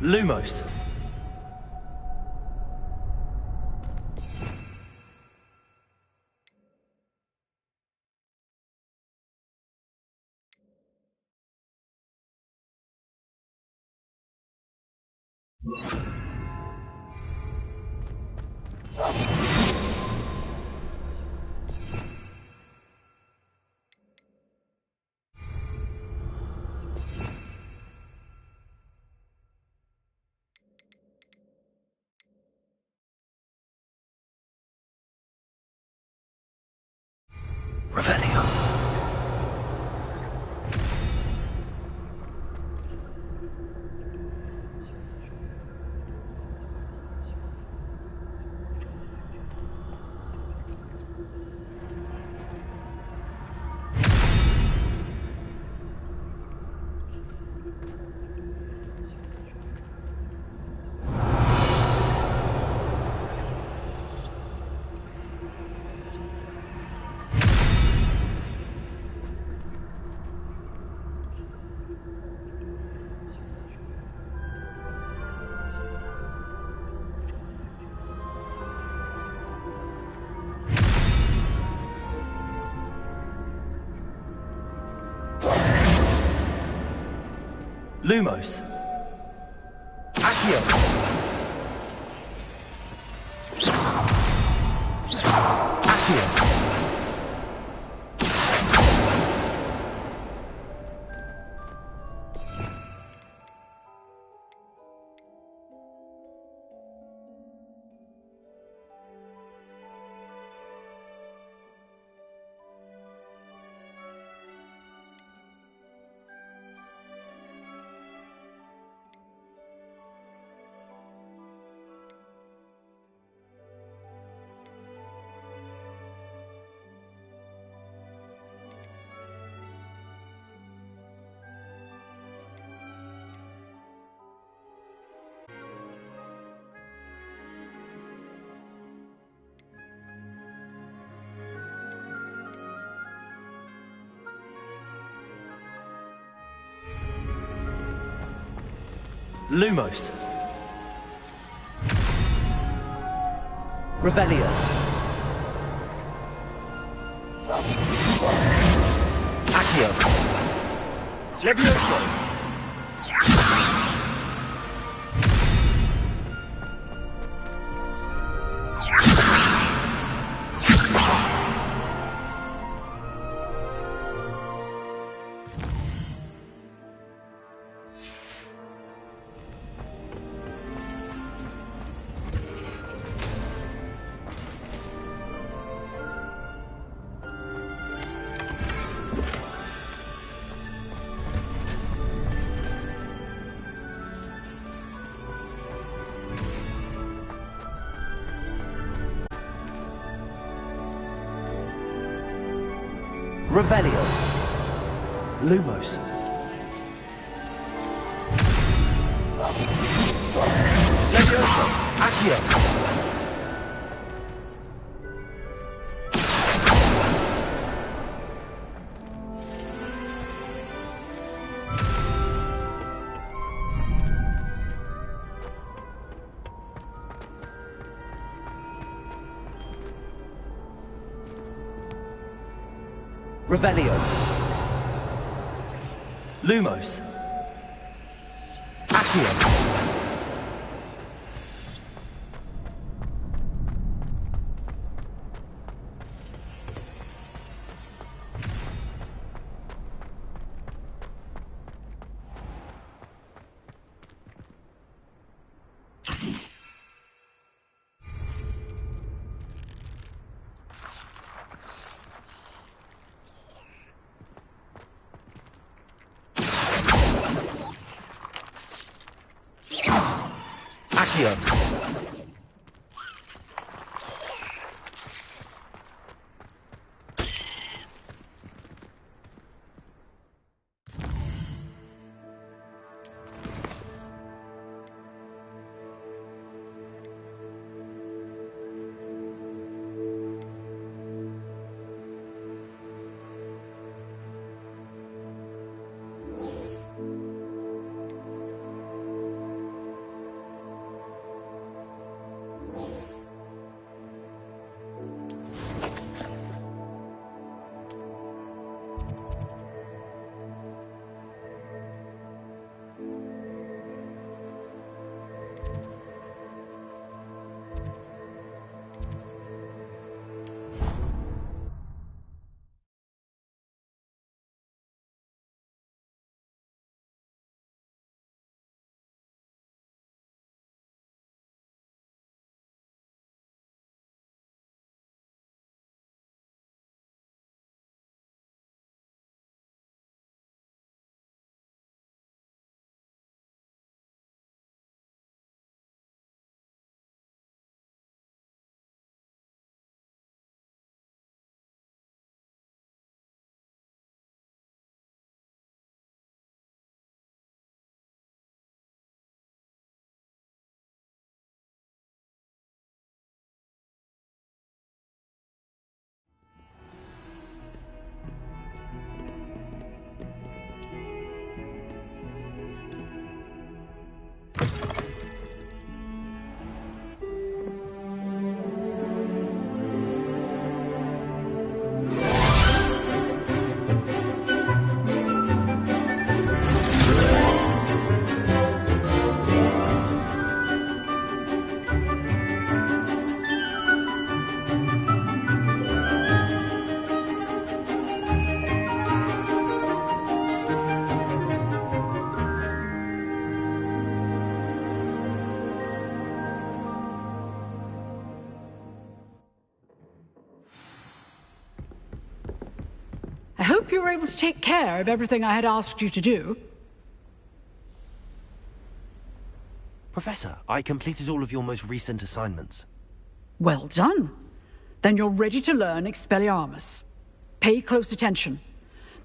Lumos. Revelio. Lumos. Accio. Accio. Lumos. Revelio. Accio. Levioso. Revelio. Lumos. Levioso. Accio. Revelio. Lumos. Accio. Accio. hope you were able to take care of everything I had asked you to do. Professor, I completed all of your most recent assignments. Well done. Then you're ready to learn Expelliarmus. Pay close attention.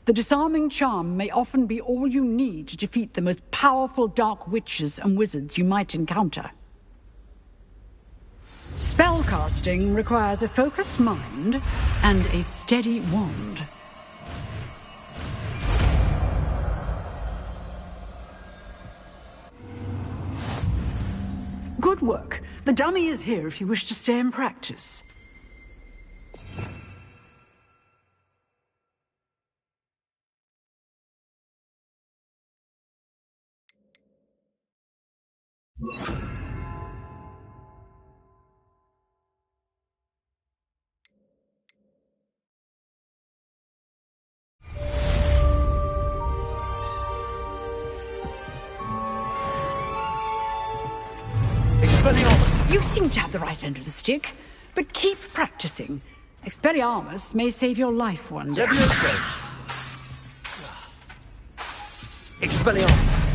The disarming charm may often be all you need to defeat the most powerful dark witches and wizards you might encounter. Spellcasting requires a focused mind and a steady wand. Good work. The dummy is here if you wish to stay and practice. Expelliarmus! You seem to have the right end of the stick, but keep practicing. Expelliarmus may save your life one day. Levioso! Expelliarmus!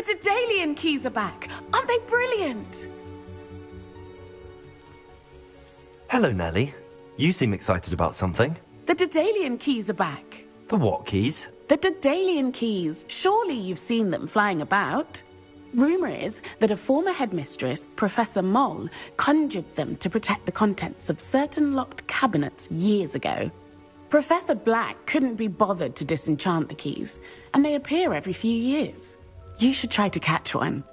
Daedalian keys are back! Aren't they brilliant? Hello, Nellie. You seem excited about something. The Daedalian keys are back. The what keys? The Daedalian keys. Surely you've seen them flying about. Rumour is that a former headmistress, Professor Moll, conjured them to protect the contents of certain locked cabinets years ago. Professor Black couldn't be bothered to disenchant the keys, and they appear every few years. You should try to catch one.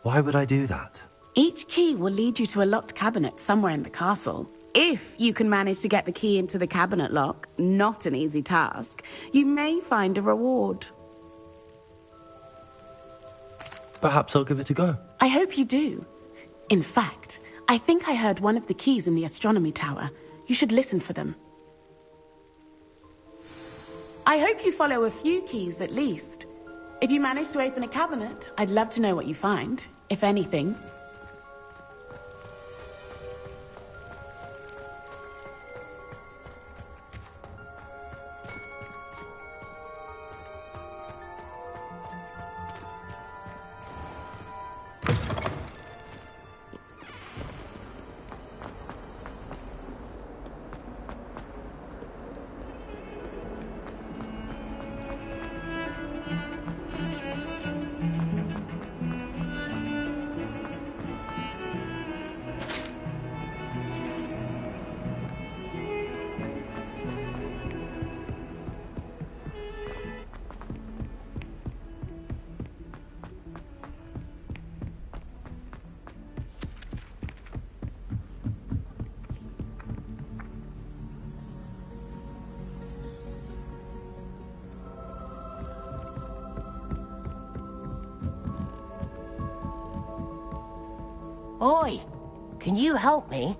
Why would I do that? Each key will lead you to a locked cabinet somewhere in the castle. If you can manage to get the key into the cabinet lock, not an easy task, you may find a reward. Perhaps I'll give it a go. I hope you do. In fact, I think I heard one of the keys in the astronomy tower. You should listen for them. I hope you follow a few keys at least. If you manage to open a cabinet, I'd love to know what you find, if anything. Oi! Can you help me?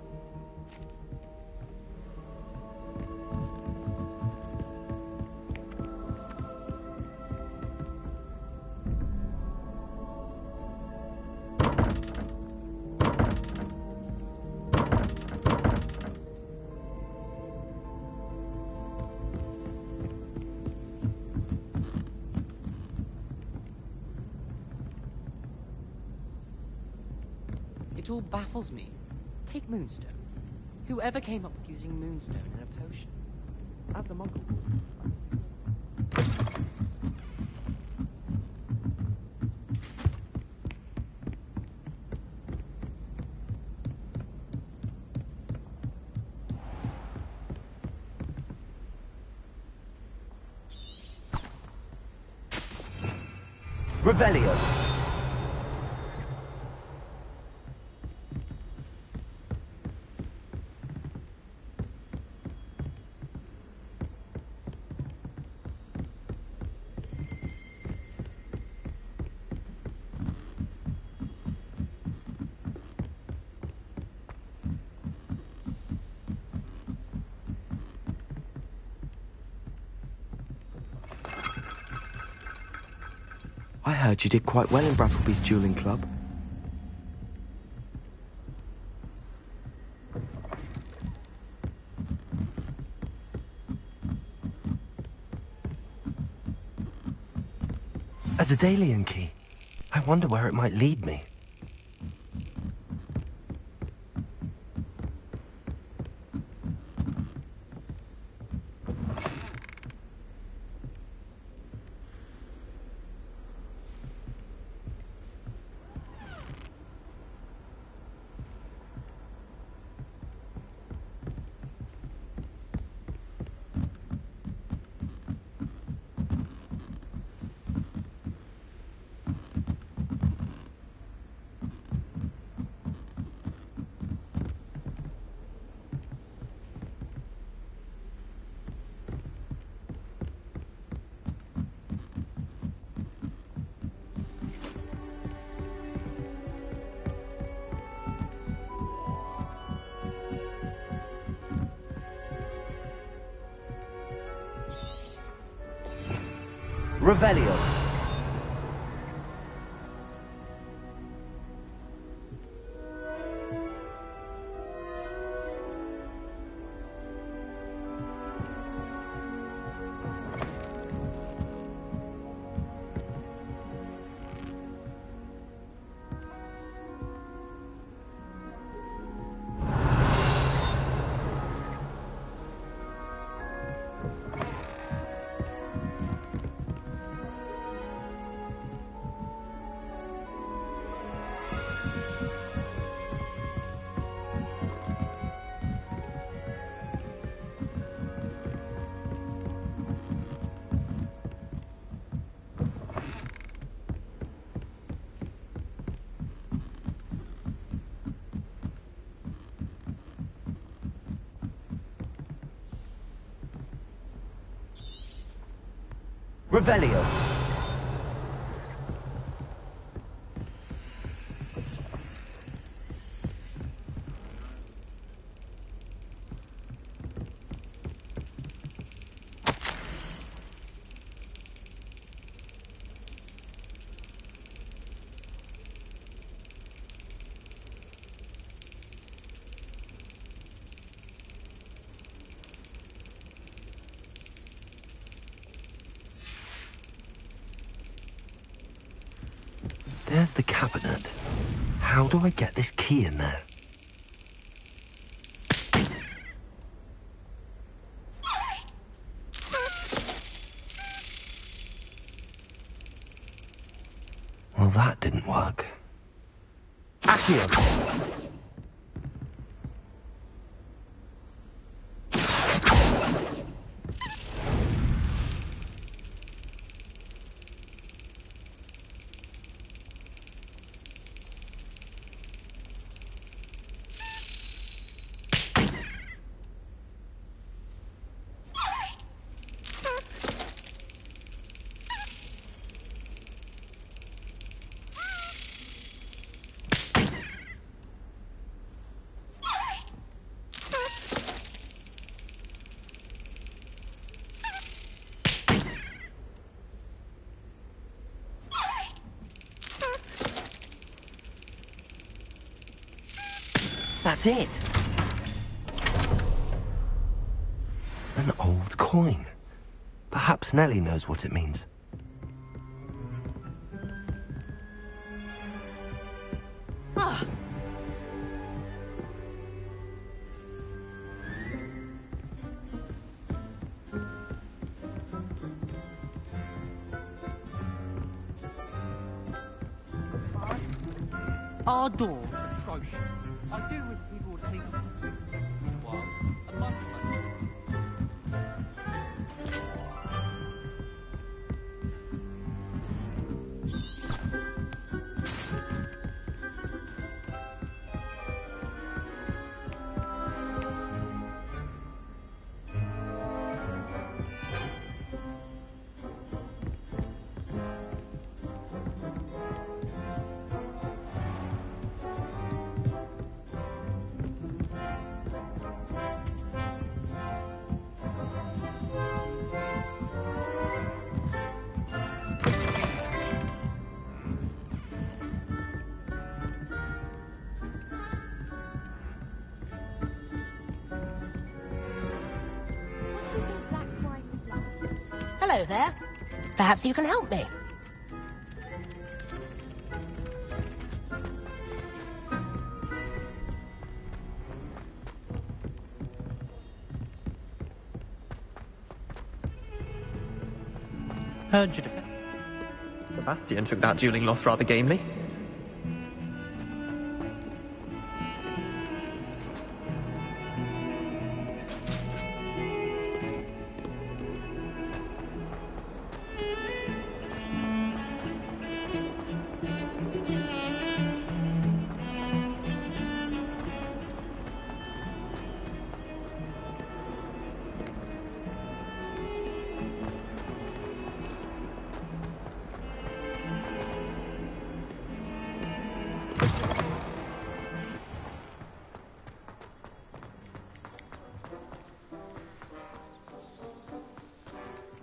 It all baffles me. Take Moonstone. Whoever came up with using Moonstone in a potion? Add the Muggle. Revelio. I heard you did quite well in Brattleby's dueling club. A Daedalian key. I wonder where it might lead me. Revelio. Revelio. There's the cabinet. How do I get this key in there? Well, that didn't work. Accio. That's it. An old coin. Perhaps Nellie knows what it means. Our door, atrocious. I do wish people would take well, a month later. Hello there. Perhaps you can help me. Heard you defend. Sebastian took that dueling loss rather gamely.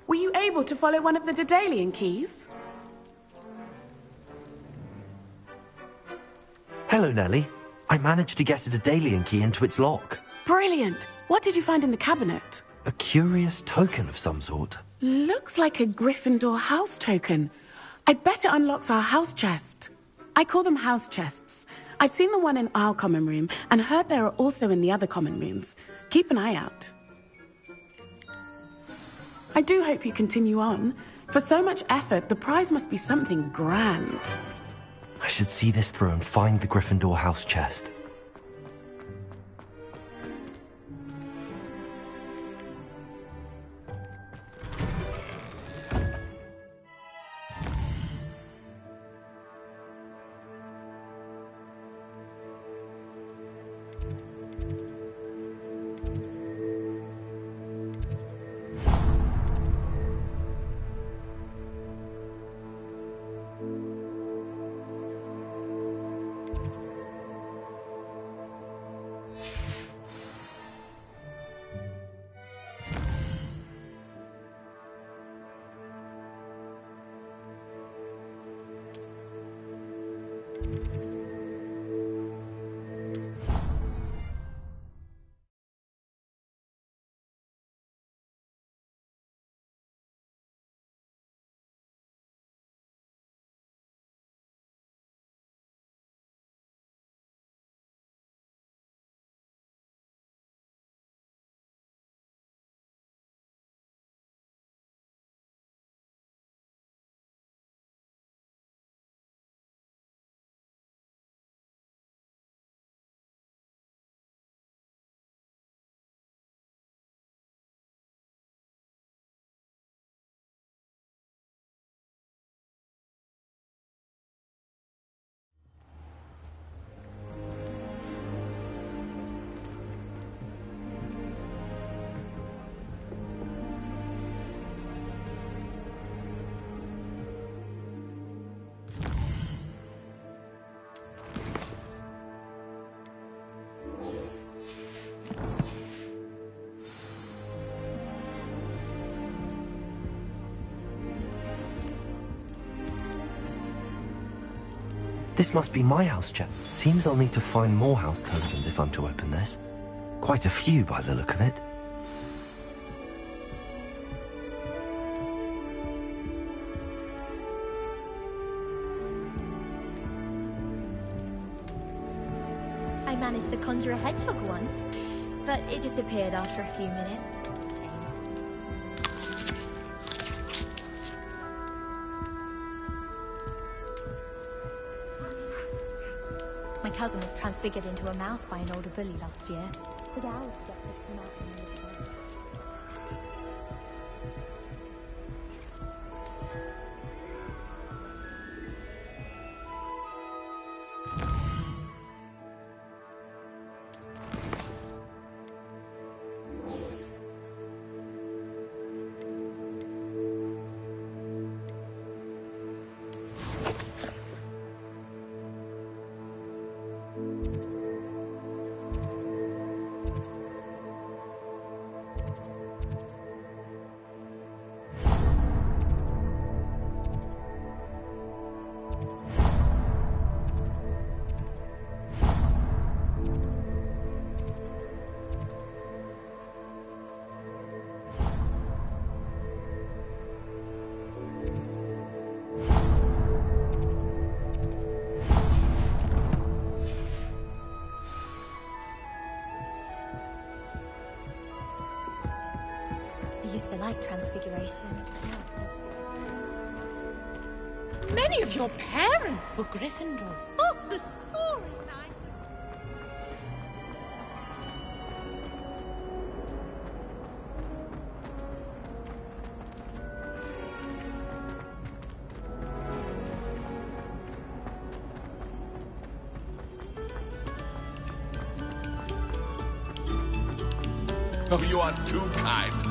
Were you able to follow one of the Daedalian keys? Hello, Nellie. I managed to get a Daedalian key into its lock. Brilliant! What did you find in the cabinet? A curious token of some sort. Looks like a Gryffindor house token. I bet it unlocks our house chest. I call them house chests. I've seen the one in our common room and heard there are also in the other common rooms. Keep an eye out. I do hope you continue on. For so much effort, the prize must be something grand. I should see this through and find the Gryffindor house chest. This must be my house check. Seems I'll need to find more house tokens if I'm to open this. Quite a few by the look of it. I managed to conjure a hedgehog once, but it disappeared after a few minutes. My cousin was transfigured into a mouse by an older bully last year. The owls get picked him out from the other. I used to like transfiguration. Many of your parents were Gryffindors. Oh, the stories Oh, you are too kind.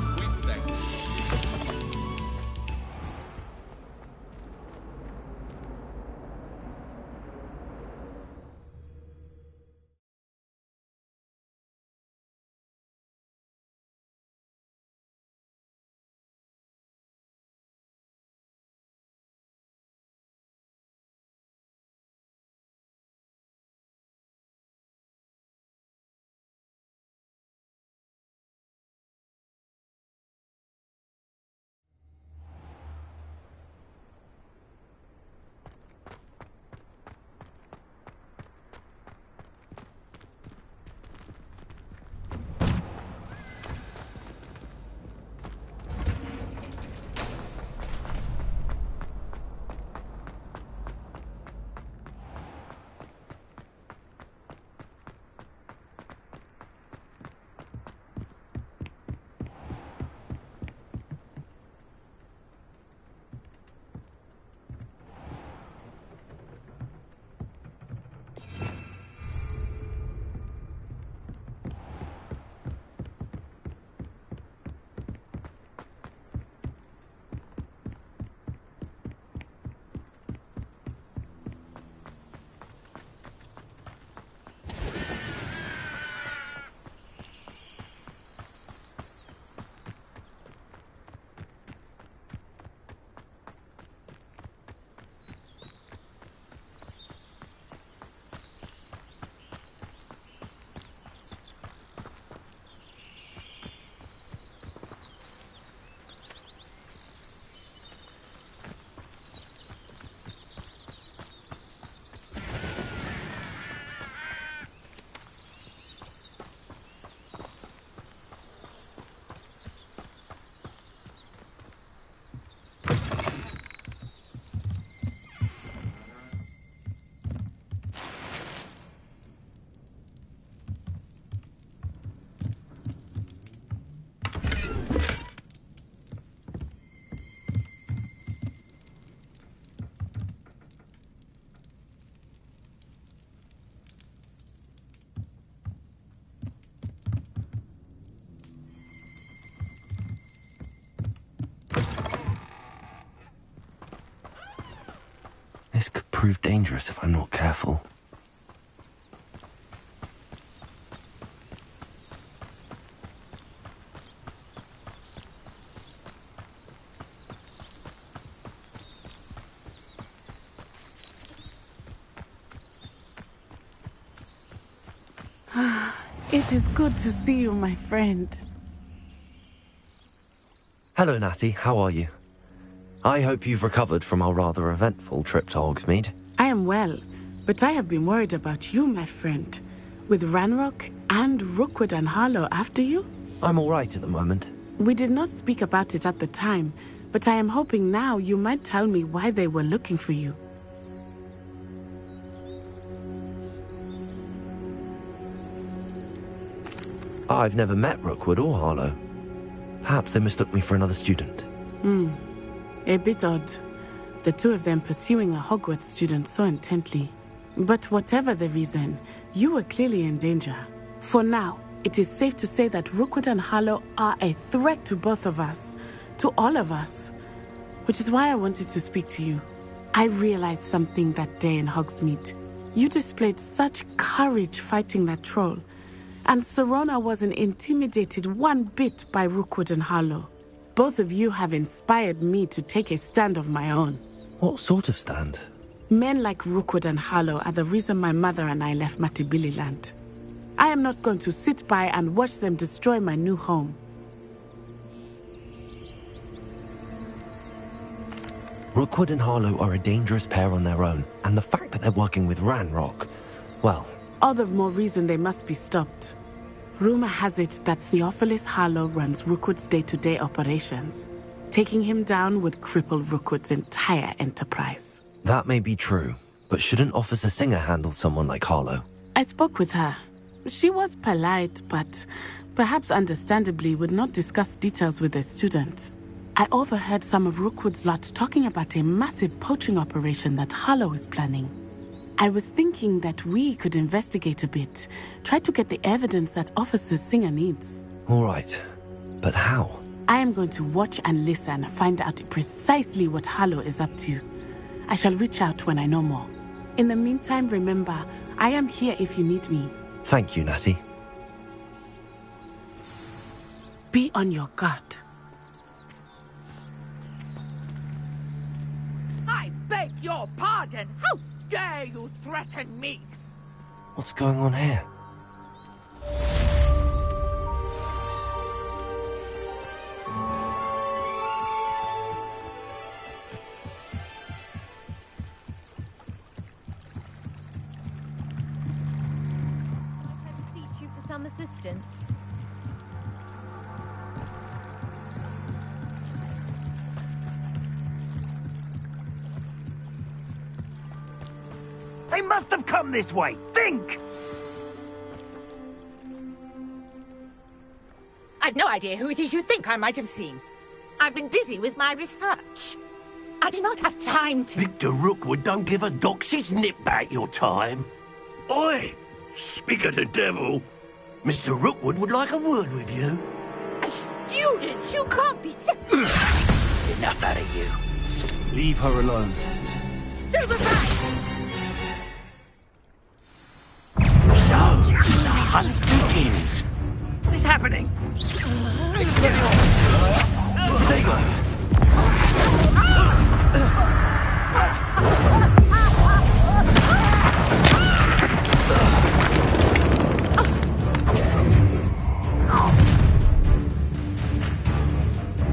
prove dangerous if I'm not careful. It is good to see you, my friend. Hello, Natty. How are you? I hope you've recovered from our rather eventful trip to Hogsmeade. I am well, but I have been worried about you, my friend. With Ranrock and Rookwood and Harlow after you? I'm all right at the moment. We did not speak about it at the time, but I am hoping now you might tell me why they were looking for you. I've never met Rookwood or Harlow. Perhaps they mistook me for another student. A bit odd. The two of them pursuing a Hogwarts student so intently. But whatever the reason, you were clearly in danger. For now, it is safe to say that Rookwood and Harlow are a threat to both of us. To all of us. Which is why I wanted to speak to you. I realized something that day in Hogsmeade. You displayed such courage fighting that troll. And Serona wasn't intimidated one bit by Rookwood and Harlow. Both of you have inspired me to take a stand of my own. What sort of stand? Men like Rookwood and Harlow are the reason my mother and I left Matibili land. I am not going to sit by and watch them destroy my new home. Rookwood and Harlow are a dangerous pair on their own, and the fact that they're working with Ranrock, well... All the more reason they must be stopped. Rumor has it that Theophilus Harlow runs Rookwood's day-to-day operations. Taking him down would cripple Rookwood's entire enterprise. That may be true, but shouldn't Officer Singer handle someone like Harlow? I spoke with her. She was polite, but perhaps understandably would not discuss details with a student. I overheard some of Rookwood's lot talking about a massive poaching operation that Harlow is planning. I was thinking that we could investigate a bit, try to get the evidence that Officer Singer needs. All right, but how? I am going to watch and listen, find out precisely what Harlow is up to. I shall reach out when I know more. In the meantime, remember, I am here if you need me. Thank you, Natty. Be on your guard. I beg your pardon. How dare you threaten me? What's going on here? I beseech you for some assistance. They must have come this way. Think! I've no idea who it is you think I might have seen. I've been busy with my research. I do not have time to... Victor Rookwood don't give a doxy's nip about your time. Oi! Speak of the devil. Mr. Rookwood would like a word with you. A student? You can't be... Enough out of you. Leave her alone. Stupefy! So, the hunt begins. What is happening? Expelliarmus! Dagon!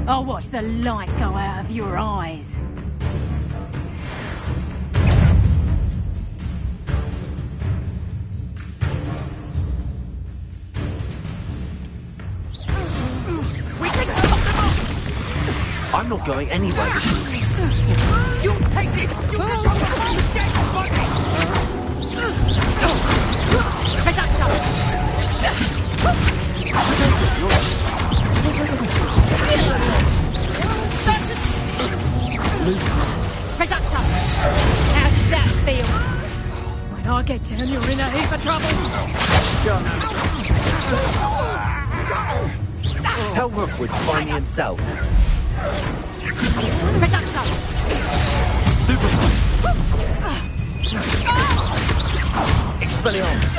I'll watch the light go out of your eyes. I'm not going anywhere with you. You take this! You get your dead body! Reductor! Reductor! How does that feel? When I get to him, you're in a heap of trouble. Tell Rookwood to find me himself. Reductor! Expelliarmus!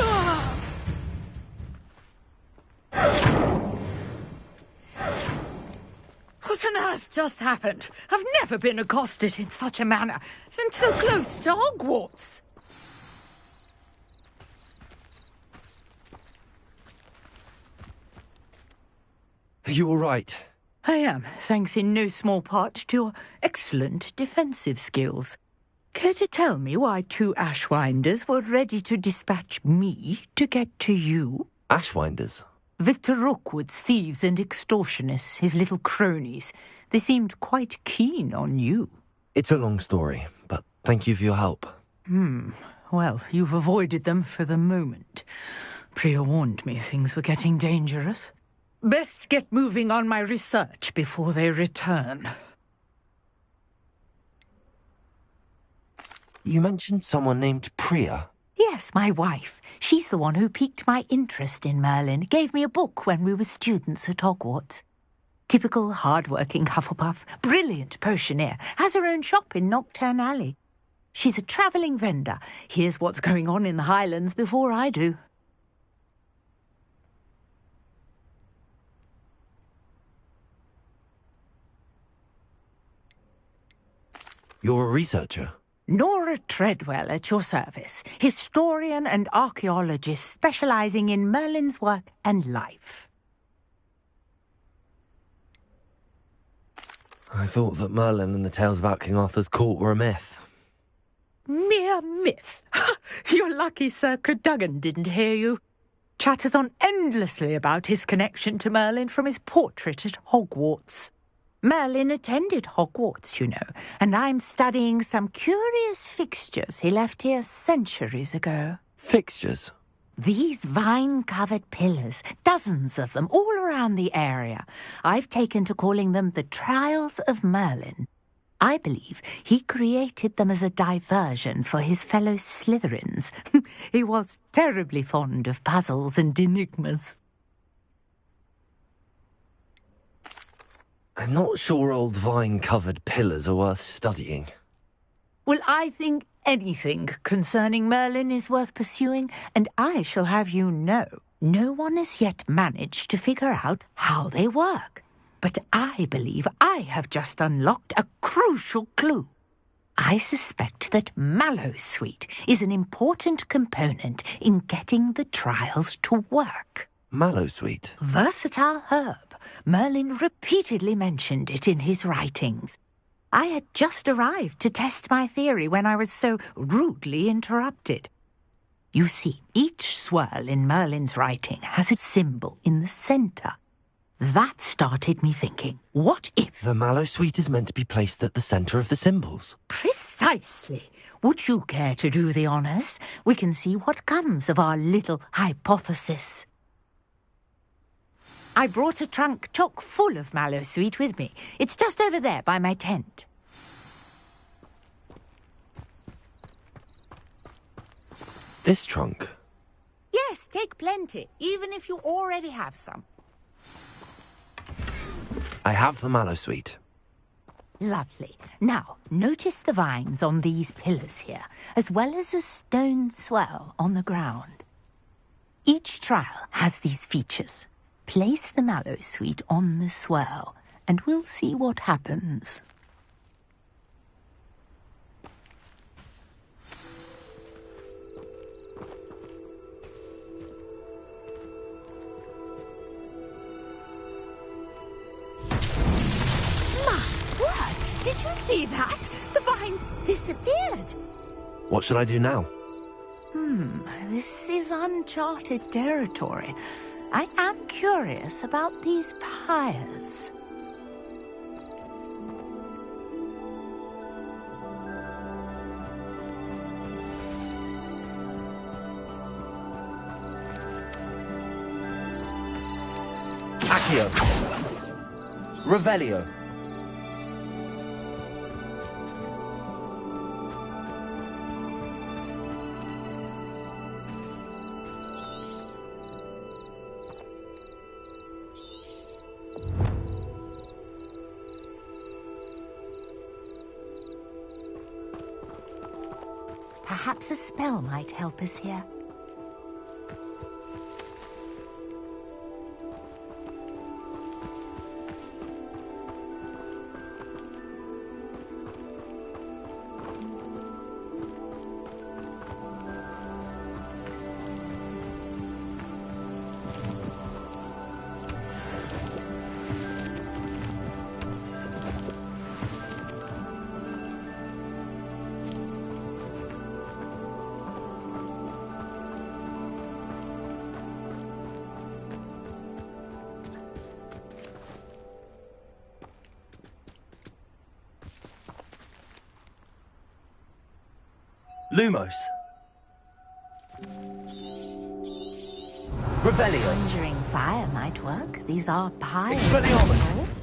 What on earth just happened? I've never been accosted in such a manner, and so close to Hogwarts. Are you all right? I am, thanks in no small part to your excellent defensive skills. Care to tell me why 2 Ashwinders were ready to dispatch me to get to you? Ashwinders? Victor Rookwood's thieves and extortionists, his little cronies. They seemed quite keen on you. It's a long story, but thank you for your help. Well, you've avoided them for the moment. Priya warned me things were getting dangerous. Best get moving on my research before they return. You mentioned someone named Priya. Yes, my wife. She's the one who piqued my interest in Merlin, gave me a book when we were students at Hogwarts. Typical hard-working Hufflepuff, brilliant potioneer, has her own shop in Knockturn Alley. She's a travelling vendor, hears what's going on in the Highlands before I do. You're a researcher? Nora Treadwell at your service, historian and archaeologist specialising in Merlin's work and life. I thought that Merlin and the tales about King Arthur's court were a myth. Mere myth. You're lucky Sir Cadogan didn't hear you. Chatters on endlessly about his connection to Merlin from his portrait at Hogwarts. Merlin attended Hogwarts, you know, and I'm studying some curious fixtures he left here centuries ago. Fixtures? These vine-covered pillars, dozens of them, all around the area. I've taken to calling them the Trials of Merlin. I believe he created them as a diversion for his fellow Slytherins. He was terribly fond of puzzles and enigmas. I'm not sure old vine-covered pillars are worth studying. Well, I think anything concerning Merlin is worth pursuing, and I shall have you know, no one has yet managed to figure out how they work. But I believe I have just unlocked a crucial clue. I suspect that Mallowsweet is an important component in getting the trials to work. Mallowsweet? Versatile herb. Merlin repeatedly mentioned it in his writings. I had just arrived to test my theory when I was so rudely interrupted. You see, each swirl in Merlin's writing has a symbol in the centre. That started me thinking, what if... The Mallowsweet is meant to be placed at the centre of the symbols. Precisely. Would you care to do the honours? We can see what comes of our little hypothesis. I brought a trunk chock full of Mallowsweet with me. It's just over there by my tent. This trunk? Yes, take plenty, even if you already have some. I have the Mallowsweet. Lovely. Now, notice the vines on these pillars here, as well as a stone swell on the ground. Each trial has these features. Place the Mallowsweet on the swirl, and we'll see what happens. My word! Did you see that? The vines disappeared. What should I do now? This is uncharted territory. I am curious about these pyres. Accio. Revelio. Perhaps a spell might help us here. Lumos. Revelio. Conjuring fire might work. These are pies. Expelliarmus.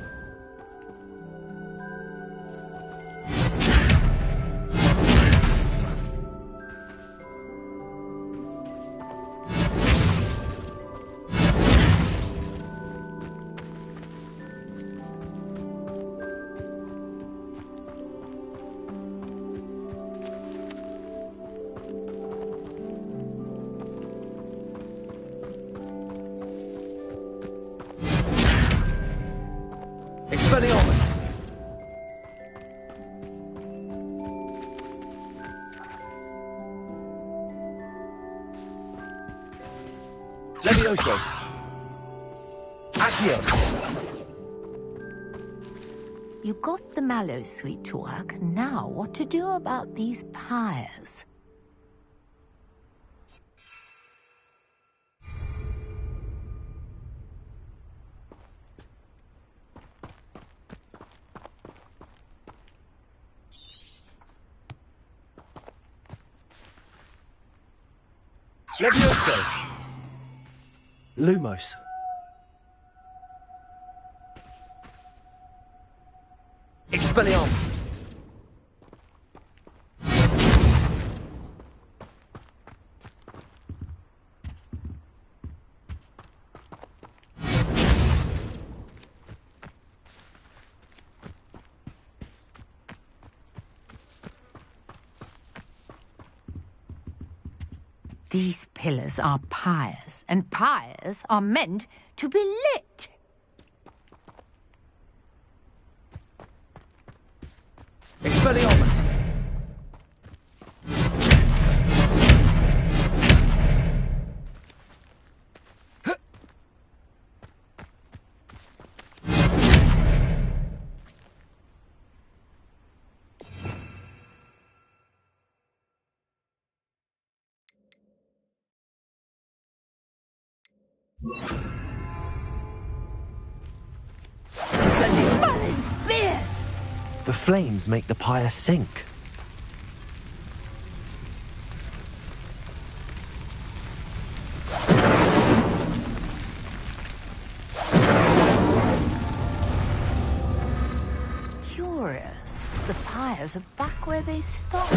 Expelliarmus! Levioso! Accio! You got the mallow sweet to work. Now, what to do about these pyres? Levioso! Lumos. Expelliarmus! These pillars are pyres, and pyres are meant to be lit. Expelliarmus! Merlin's beard! The flames make the pyre sink. Curious. The pyres are back where they stopped.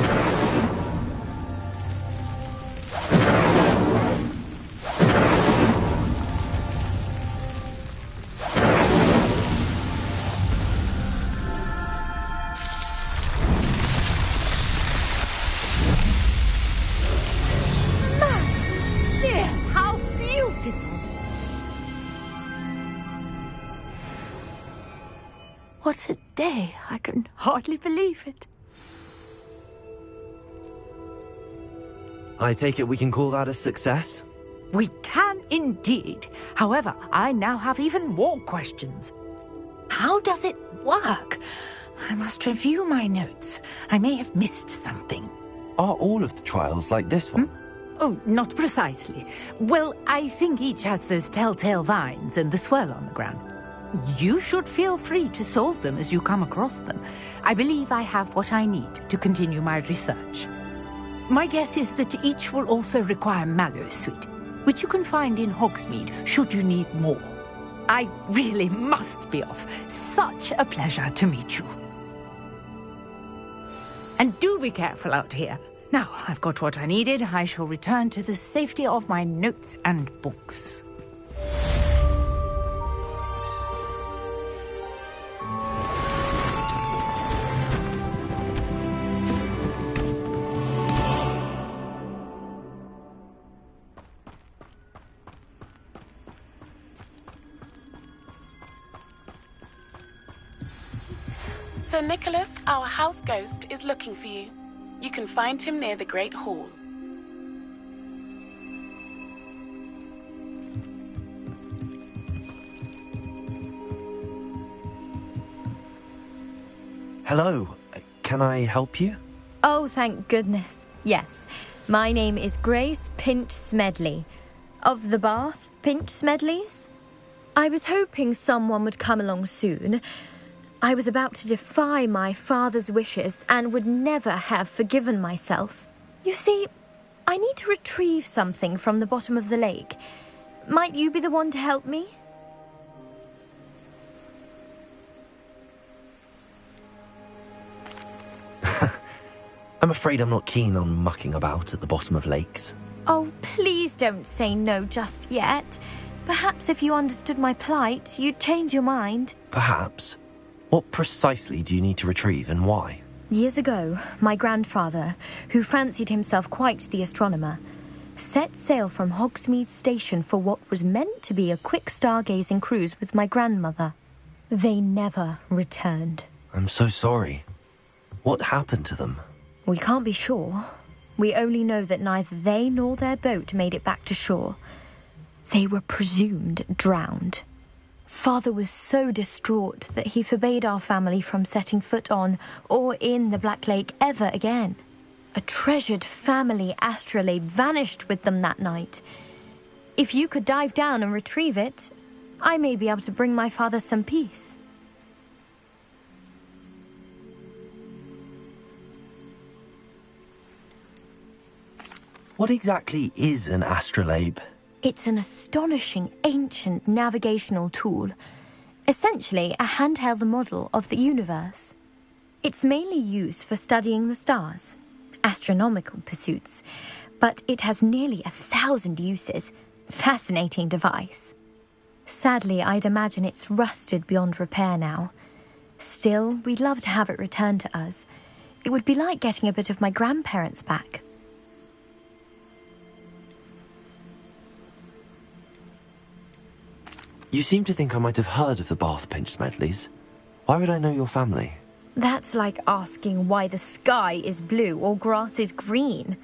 What a day. I can hardly believe it. I take it we can call that a success? We can indeed. However, I now have even more questions. How does it work? I must review my notes. I may have missed something. Are all of the trials like this one? Oh, not precisely. Well, I think each has those telltale vines and the swirl on the ground. You should feel free to solve them as you come across them. I believe I have what I need to continue my research. My guess is that each will also require mallow sweet, which you can find in Hogsmeade should you need more. I really must be off. Such a pleasure to meet you. And do be careful out here. Now, I've got what I needed. I shall return to the safety of my notes and books. Sir Nicholas, our house ghost, is looking for you. You can find him near the Great Hall. Hello. Can I help you? Oh, thank goodness. Yes. My name is Grace Pinch Smedley. Of the Bath Pinch Smedleys? I was hoping someone would come along soon. I was about to defy my father's wishes and would never have forgiven myself. You see, I need to retrieve something from the bottom of the lake. Might you be the one to help me? I'm afraid I'm not keen on mucking about at the bottom of lakes. Oh, please don't say no just yet. Perhaps if you understood my plight, you'd change your mind. Perhaps. What precisely do you need to retrieve and why? Years ago, my grandfather, who fancied himself quite the astronomer, set sail from Hogsmeade Station for what was meant to be a quick stargazing cruise with my grandmother. They never returned. I'm so sorry. What happened to them? We can't be sure. We only know that neither they nor their boat made it back to shore. They were presumed drowned. Father was so distraught that he forbade our family from setting foot on or in the Black Lake ever again. A treasured family astrolabe vanished with them that night. If you could dive down and retrieve it, I may be able to bring my father some peace. What exactly is an astrolabe? It's an astonishing ancient navigational tool, essentially a handheld model of the universe. It's mainly used for studying the stars, astronomical pursuits, but it has nearly 1,000 uses. Fascinating device. Sadly, I'd imagine it's rusted beyond repair now. Still, we'd love to have it returned to us. It would be like getting a bit of my grandparents back. You seem to think I might have heard of the Bath Pinch Smedleys. Why would I know your family? That's like asking why the sky is blue or grass is green.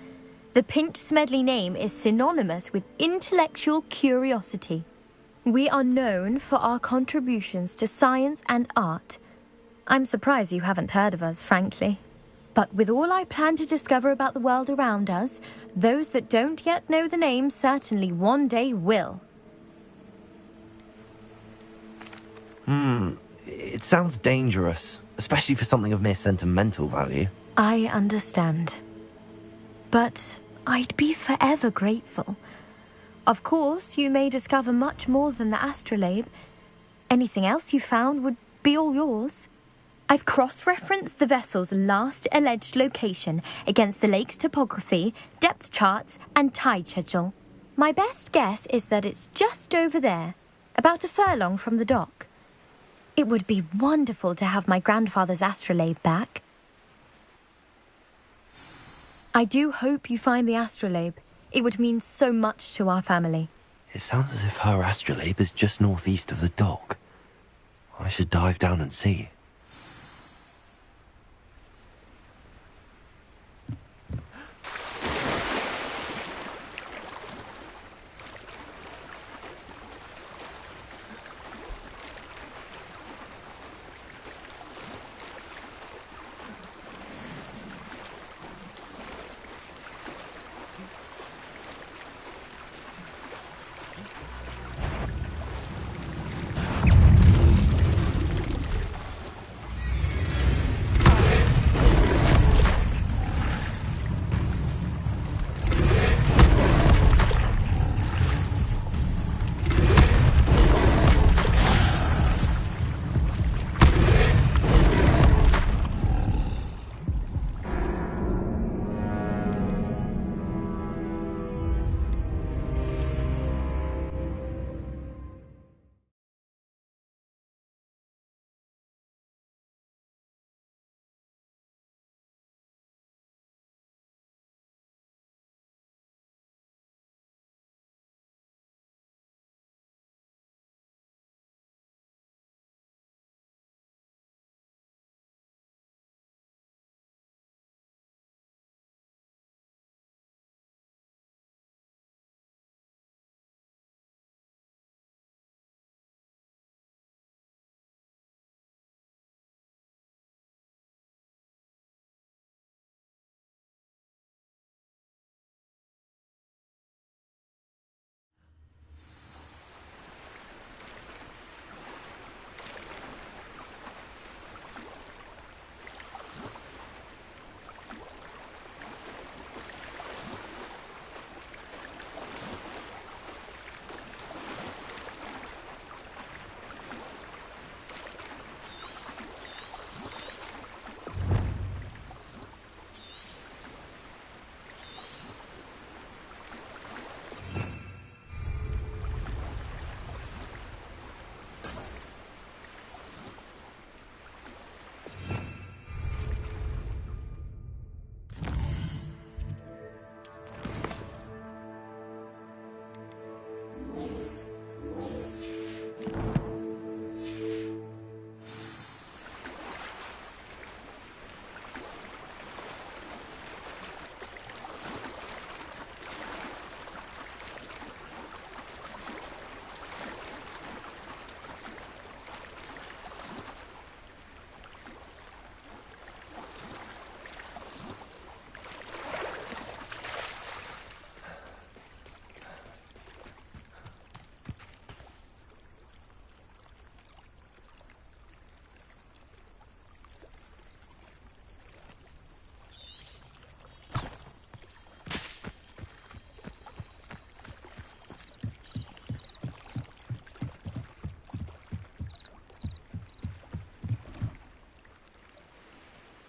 The Pinch Smedley name is synonymous with intellectual curiosity. We are known for our contributions to science and art. I'm surprised you haven't heard of us, frankly. But with all I plan to discover about the world around us, those that don't yet know the name certainly one day will. It sounds dangerous, especially for something of mere sentimental value. I understand. But I'd be forever grateful. Of course, you may discover much more than the astrolabe. Anything else you found would be all yours. I've cross-referenced the vessel's last alleged location against the lake's topography, depth charts, and tide schedule. My best guess is that it's just over there, about a furlong from the dock. It would be wonderful to have my grandfather's astrolabe back. I do hope you find the astrolabe. It would mean so much to our family. It sounds as if her astrolabe is just northeast of the dock. I should dive down and see.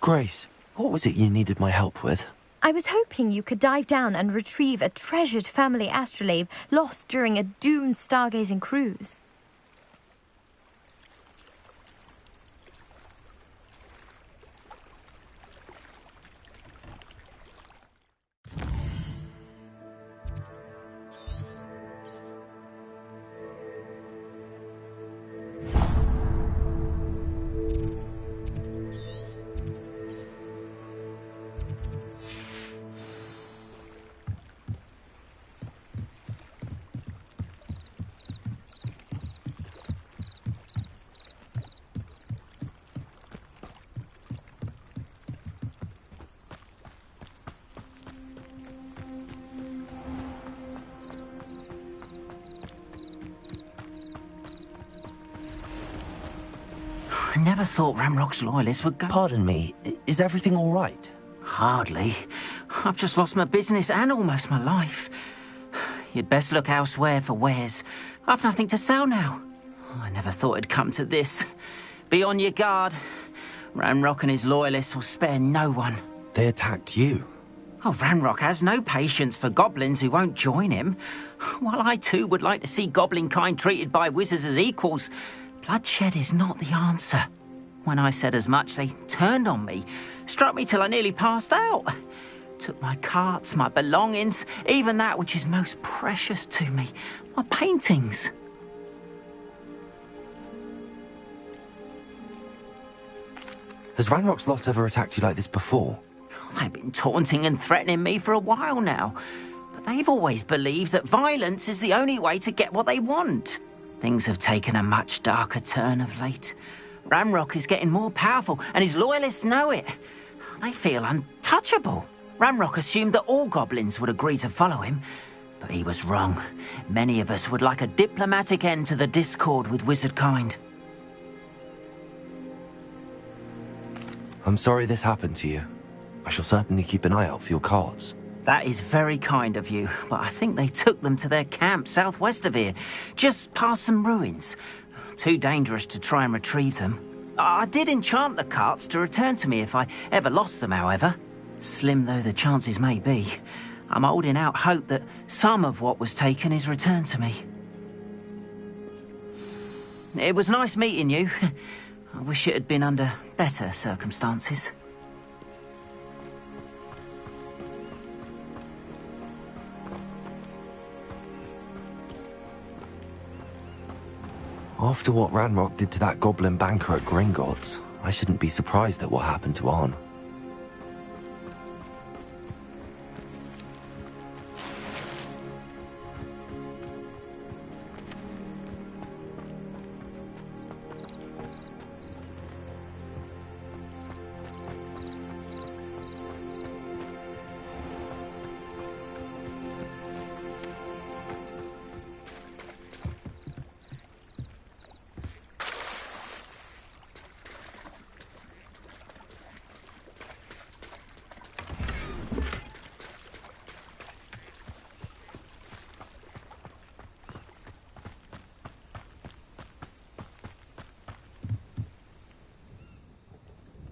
Grace, what was it you needed my help with? I was hoping you could dive down and retrieve a treasured family astrolabe lost during a doomed stargazing cruise. I never thought Ramrock's loyalists would go... Pardon me, is everything all right? Hardly. I've just lost my business and almost my life. You'd best look elsewhere for wares. I've nothing to sell now. I never thought it'd come to this. Be on your guard. Ramrock and his loyalists will spare no one. They attacked you? Oh, Ramrock has no patience for goblins who won't join him. While I too would like to see goblin kind treated by wizards as equals, bloodshed is not the answer. When I said as much, they turned on me, struck me till I nearly passed out. Took my carts, my belongings, even that which is most precious to me, my paintings. Has Ranrock's lot ever attacked you like this before? They've been taunting and threatening me for a while now, but they've always believed that violence is the only way to get what they want. Things have taken a much darker turn of late. Ramrock is getting more powerful, and his loyalists know it. They feel untouchable. Ramrock assumed that all goblins would agree to follow him, but he was wrong. Many of us would like a diplomatic end to the discord with wizard kind. I'm sorry this happened to you. I shall certainly keep an eye out for your carts. That is very kind of you, but I think they took them to their camp southwest of here, just past some ruins. Too dangerous to try and retrieve them. I did enchant the carts to return to me if I ever lost them, however. Slim though the chances may be, I'm holding out hope that some of what was taken is returned to me. It was nice meeting you. I wish it had been under better circumstances. After what Ranrock did to that goblin banker at Gringotts, I shouldn't be surprised at what happened to Arn.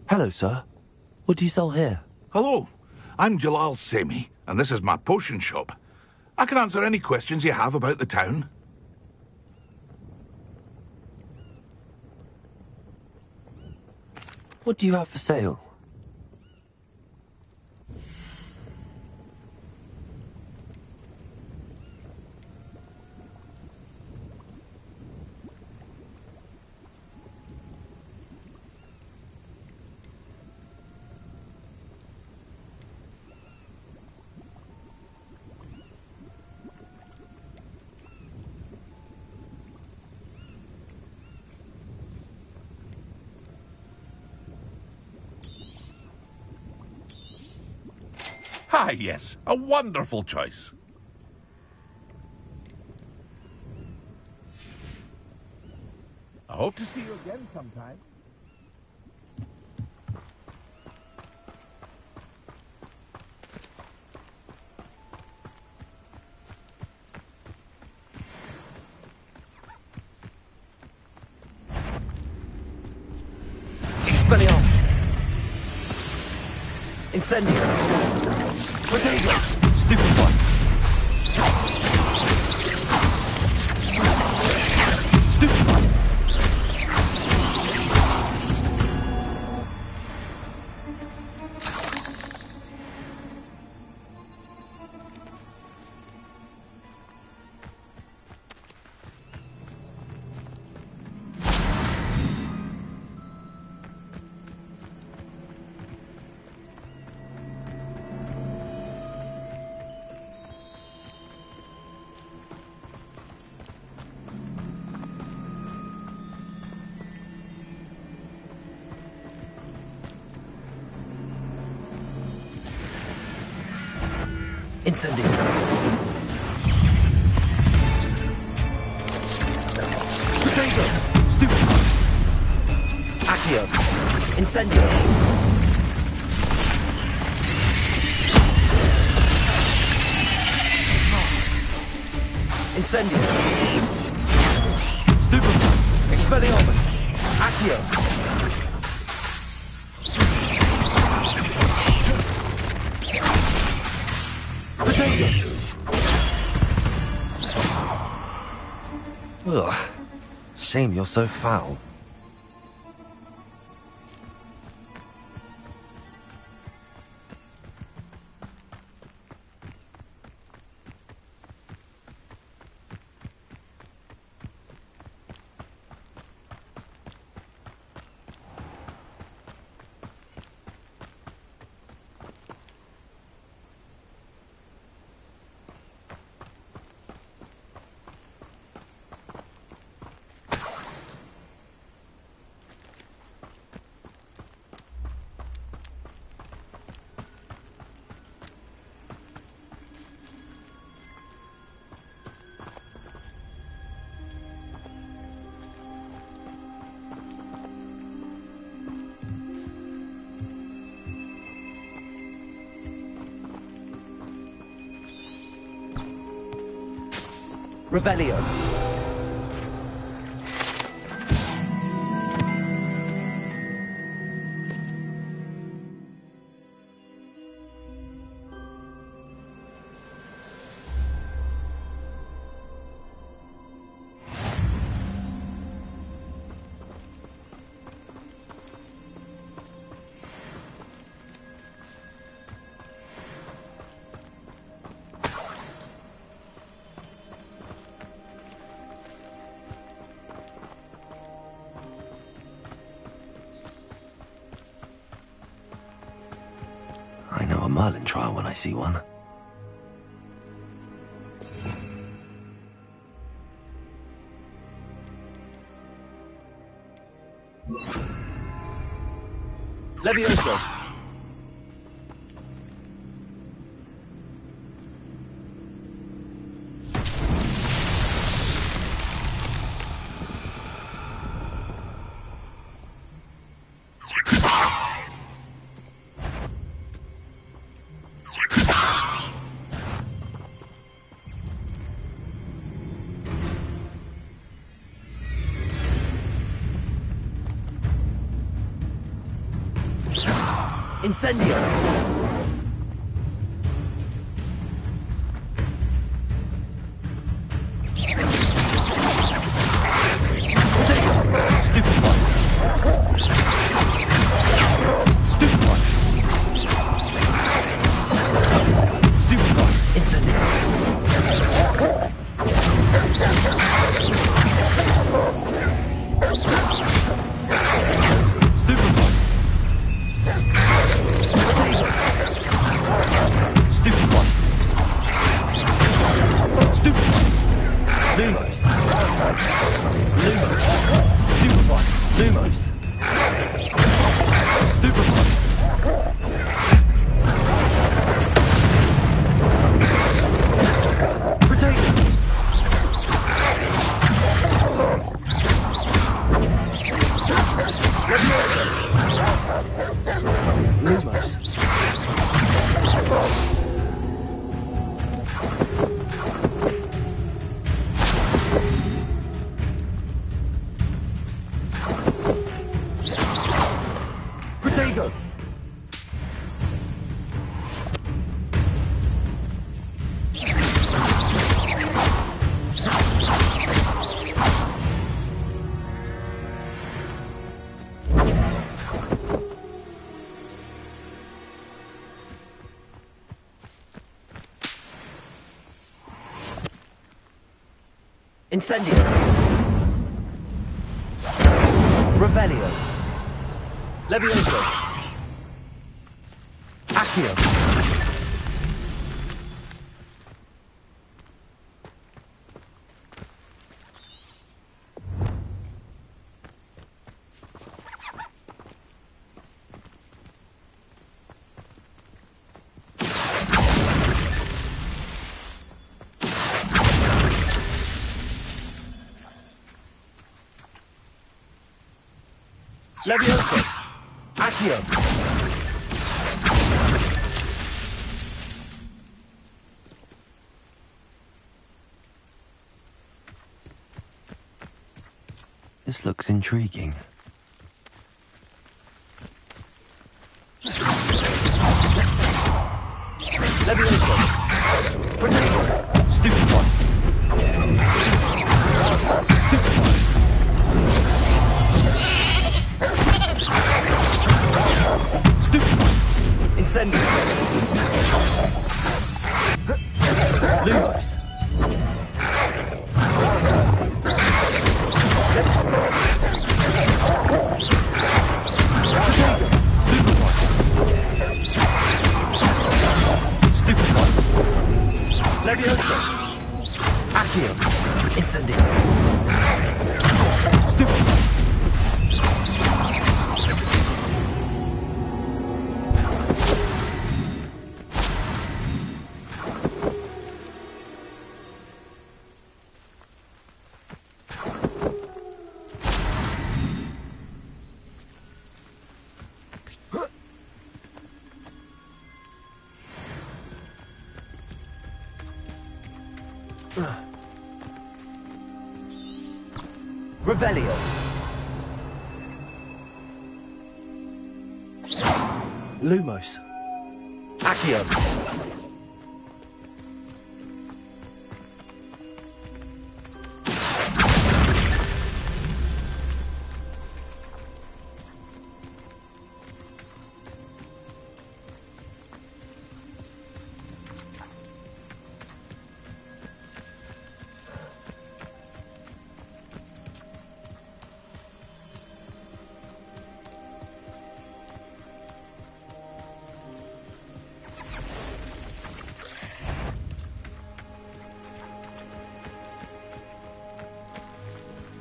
Hello, sir. What do you sell here? Hello, I'm Jalal Semi, and this is my potion shop. I can answer any questions you have about the town. What do you have for sale? Ah, yes, a wonderful choice. I hope to see you again sometime. Expelliarmus! Incendio. Potato. Stupefy. Stupefy. Incendio. Potato. Stupefy. Accio. Incendio. Incendio. Stupefy. Expelliarmus. Accio. Potato. Ugh. Shame you're so foul. Revelio. I know a Merlin trial when I see one. Levioso. Incendio! Stupefy! Stupefy! Stupefy! Incendio! Stupefy! Stupefy! Stupefy! Lumos! Lumos! Stupefy! Lumos! Stupefy! Potato! Lumos! Incendio. Revelio. Levioso. Accio. Levioso. Accio. This looks intriguing. Levioso. Protego. Stupefy. Stupefy. Stupefy. Incendio. Lumos. Stupefy. Levioso. Accio. Incendio. Stupefy. Revelio. Lumos. Accio.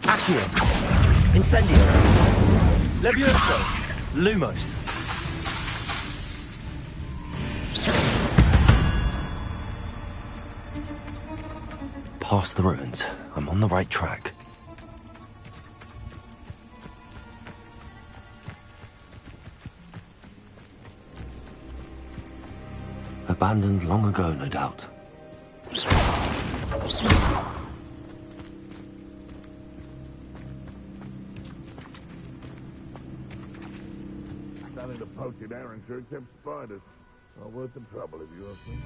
Accio. Incendio. Levioso. Lumos. Past the ruins. I'm on the right track. Abandoned long ago, no doubt. Nothing to poach in Arrowshire except spiders. Not worth the trouble if you ask me.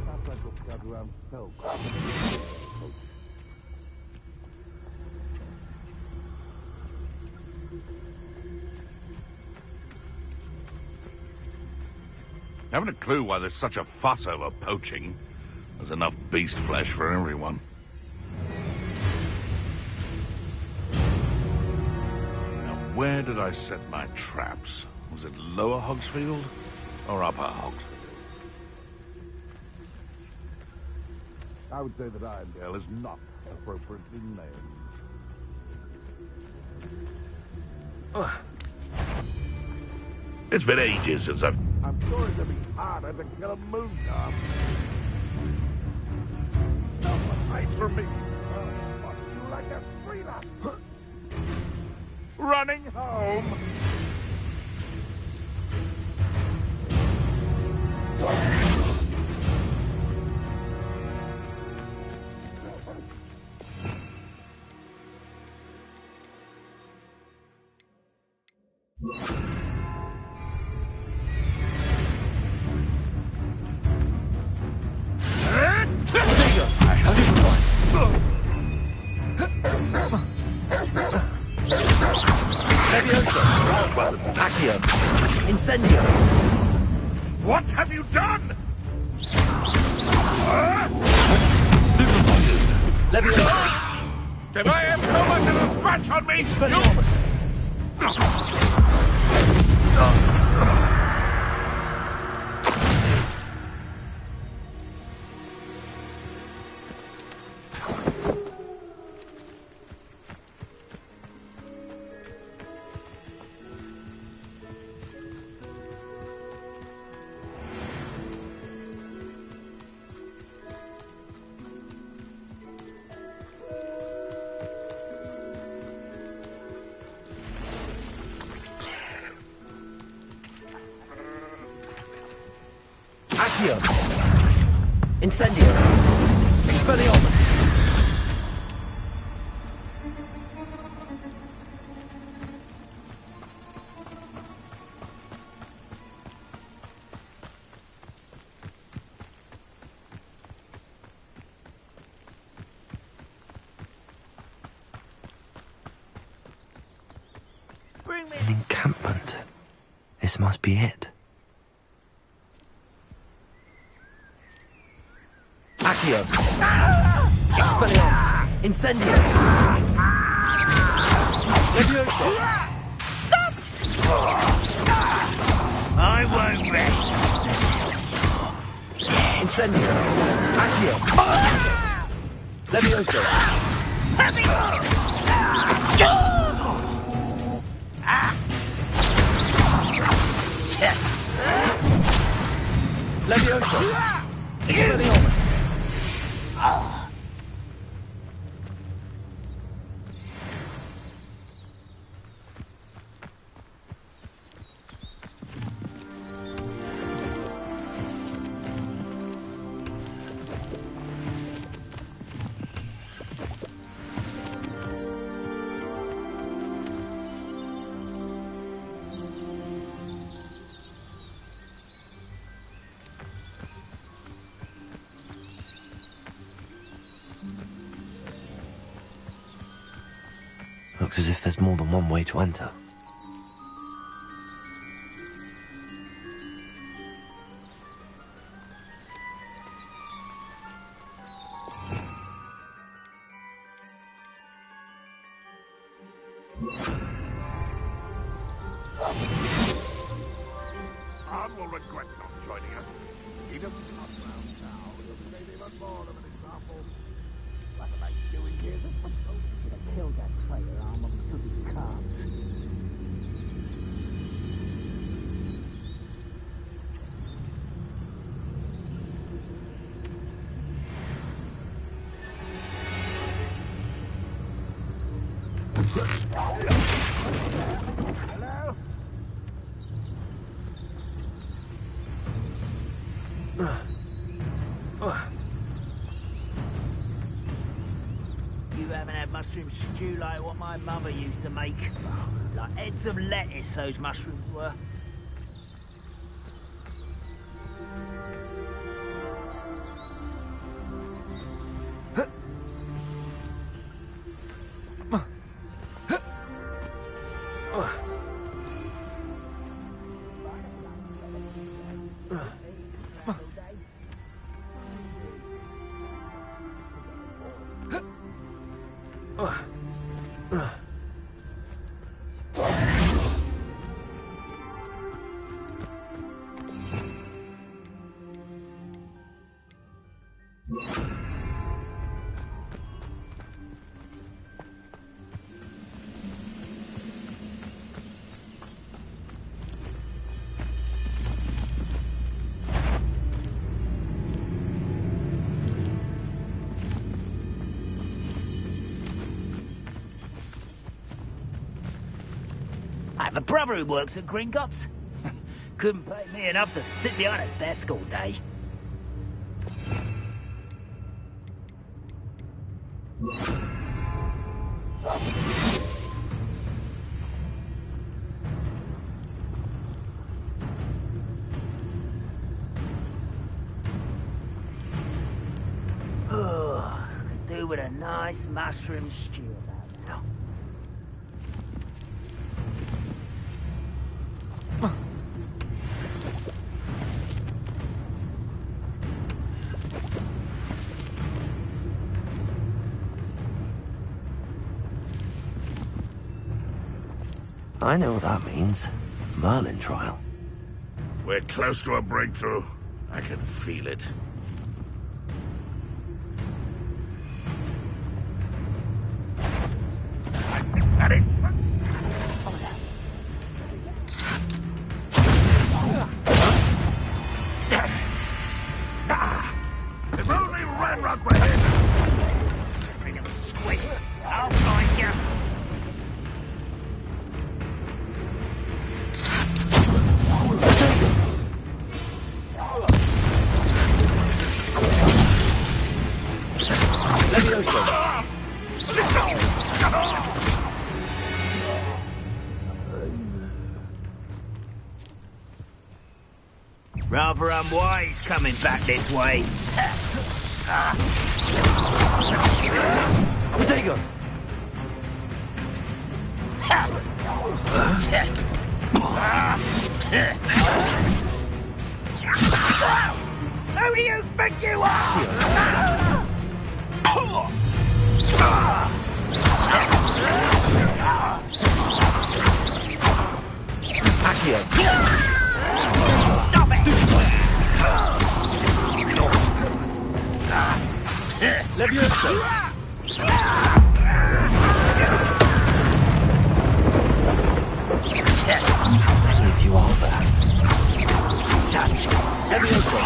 Perhaps I could scout around Selk. Haven't a clue why there's such a fuss over poaching. There's enough beast flesh for everyone. Now, where did I set my traps? Was it Lower Hogsfield or Upper Hogs? I would say that Irondale is not appropriately named. It's been ages since I'm sure it'll be harder to kill a moon calf. Someone wait for me. I'll you like a streeter. Running home. Leviosa! Accio! Incendio! What have you done? Leviosa! Did I have so much as a scratch on me? Expelliarmus! Accio! Incendio! Expelliarmus! An encampment. This must be it. Accio! Expelliarmus! Incendio! Leviosa! Stop! I won't rest. Incendio! Accio! Leviosa! Leviosa! Expelliarmus! Looks as if there's more than one way to enter. Anne will regret not joining us. He doesn't come round now. He'll save even more of an example. Like a nice doing years of control. Killed that traitor arm of his cards. Hello? You haven't had mushroom stew like what my mother used to make. Like heads of lettuce, those mushrooms were. I have a brother who works at Gringotts. Couldn't pay me enough to sit behind a desk all day. Oh, could do with a nice mushroom stew about now. I know what that means. Merlin trial. We're close to a breakthrough. I can feel it. Got it. What was that? If only Ranrock were here. Bring him a squeak. I'll find you. Rather unwise coming back this way. Potato! Who do you think you are? Accio! Stop it! Levioso! Many of you are there. Levioso!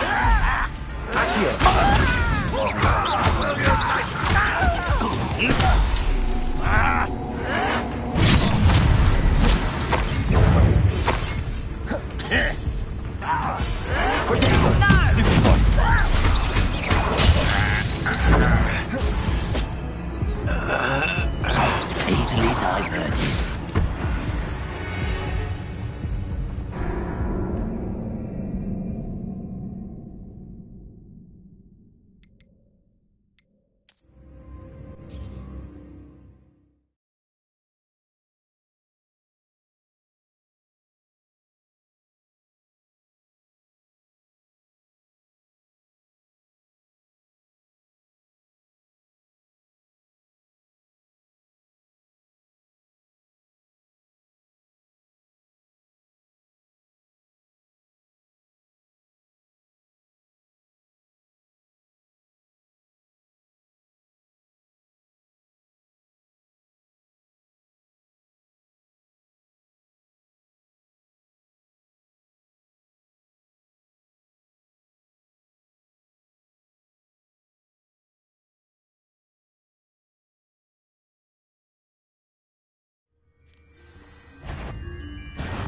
Easily diverted.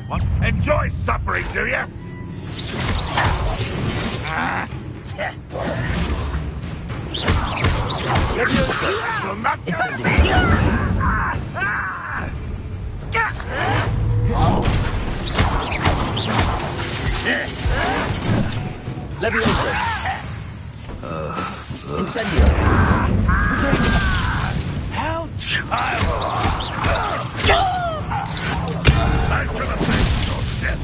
What? Enjoy suffering, do you? This will not Levioso! Incendio! How child! I should have faced your death.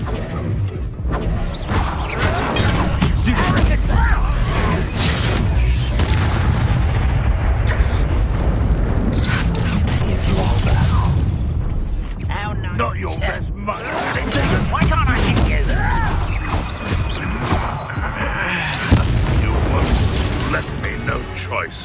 If you are there. How nice. Not your best mother. Why can't I hit you? You won't let me no choice.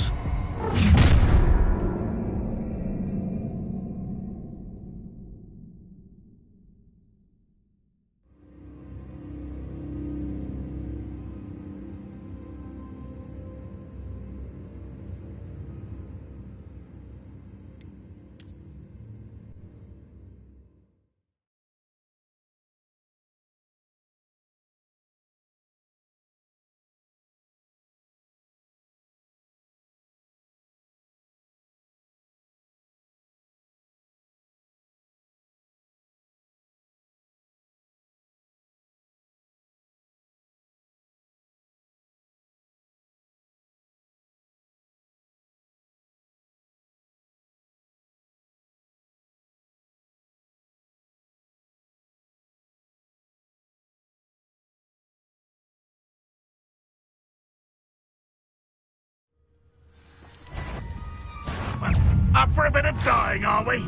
Up for a bit of dying, are we?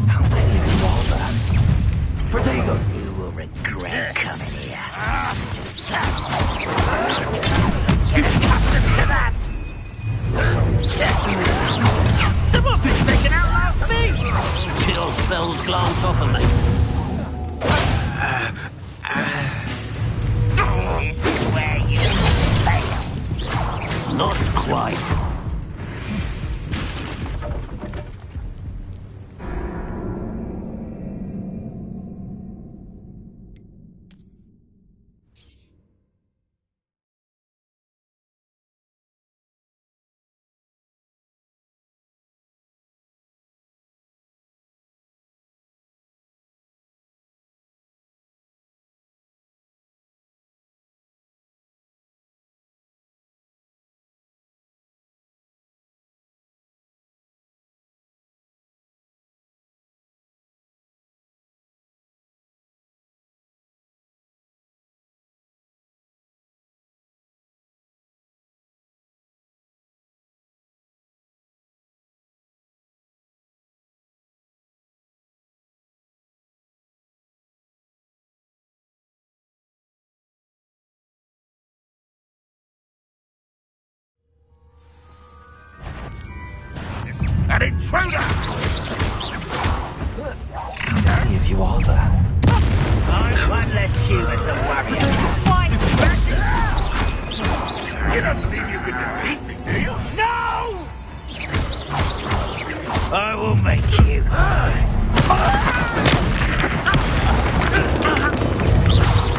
How many of you are there? Protego! You will regret coming here. Get accustomed to that! Someone's been taken out last me! Chill spells glance off of me. This is where you fail. Not quite. An intruder! How many of you are there? I'm one less human to worry about. Fight back! You don't believe you can defeat me, do you? No! I will make you.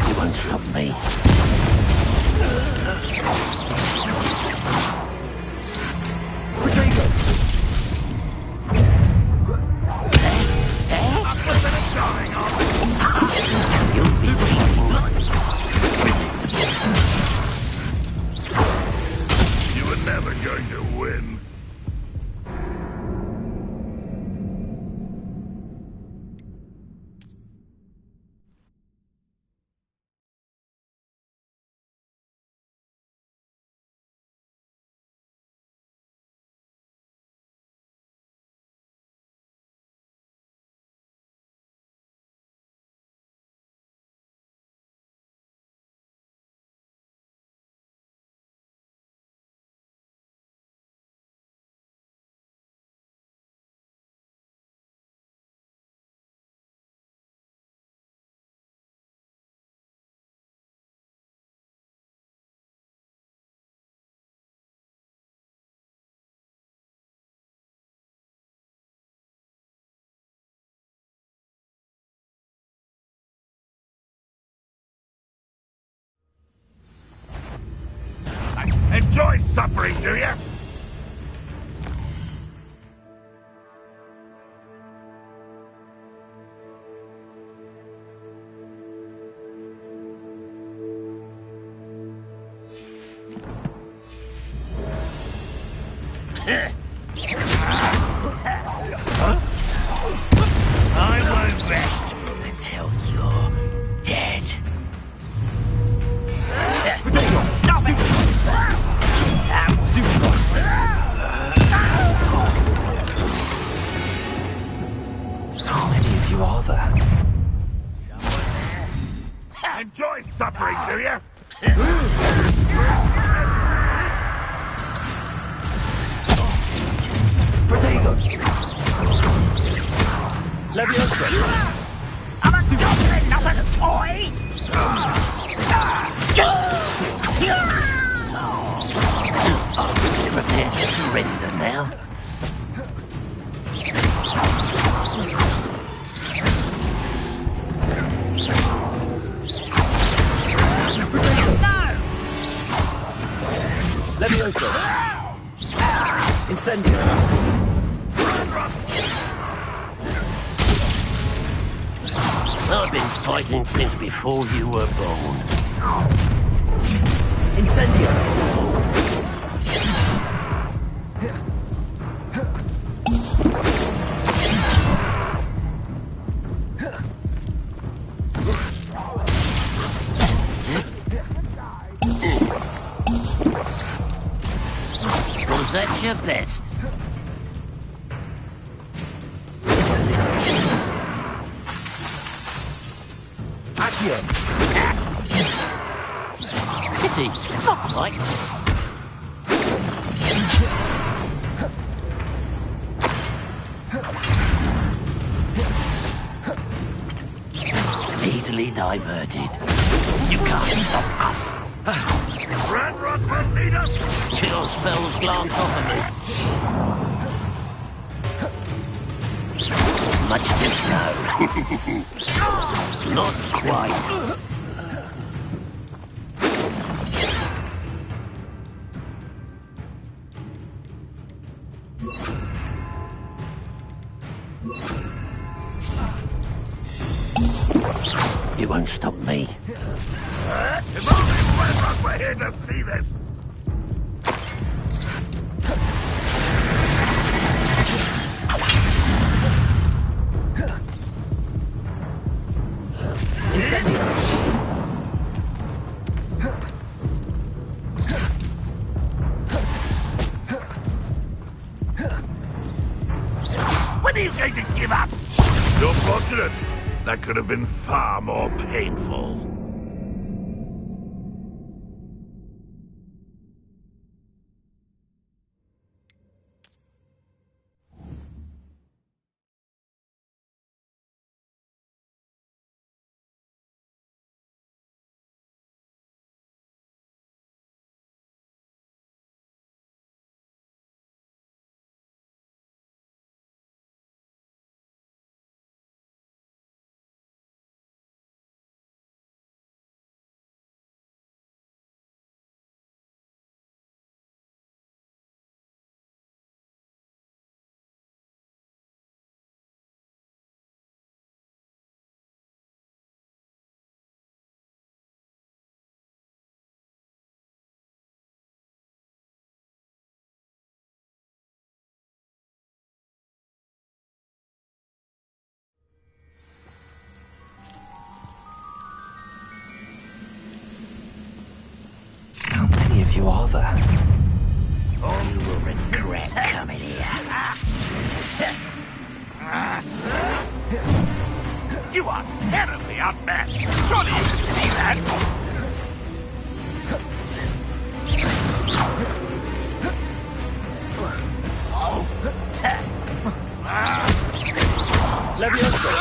You won't stop me. Protego! You were never going to win. Enjoy suffering, do you? I won't rest until you're dead. Stop it! How many of you are there? Enjoy suffering, do you? Protego! Leviosa! I'm a goblin, not a toy! Prepare to surrender now. Leviosa! Incendio! I've been fighting since before you were born. Incendio! Was that your best? Pity, not quite. Easily diverted. You can't stop us. Ranrock will lead us! Chill spells glance off of me. Much to know. Not quite. You won't stop me. If only Ranrock were here to see this! When are you going to give up? You're fortunate. That could have been far more painful. How many of you are there? You will regret coming here. You are terribly outmatched. Surely you can see that. Leviosa!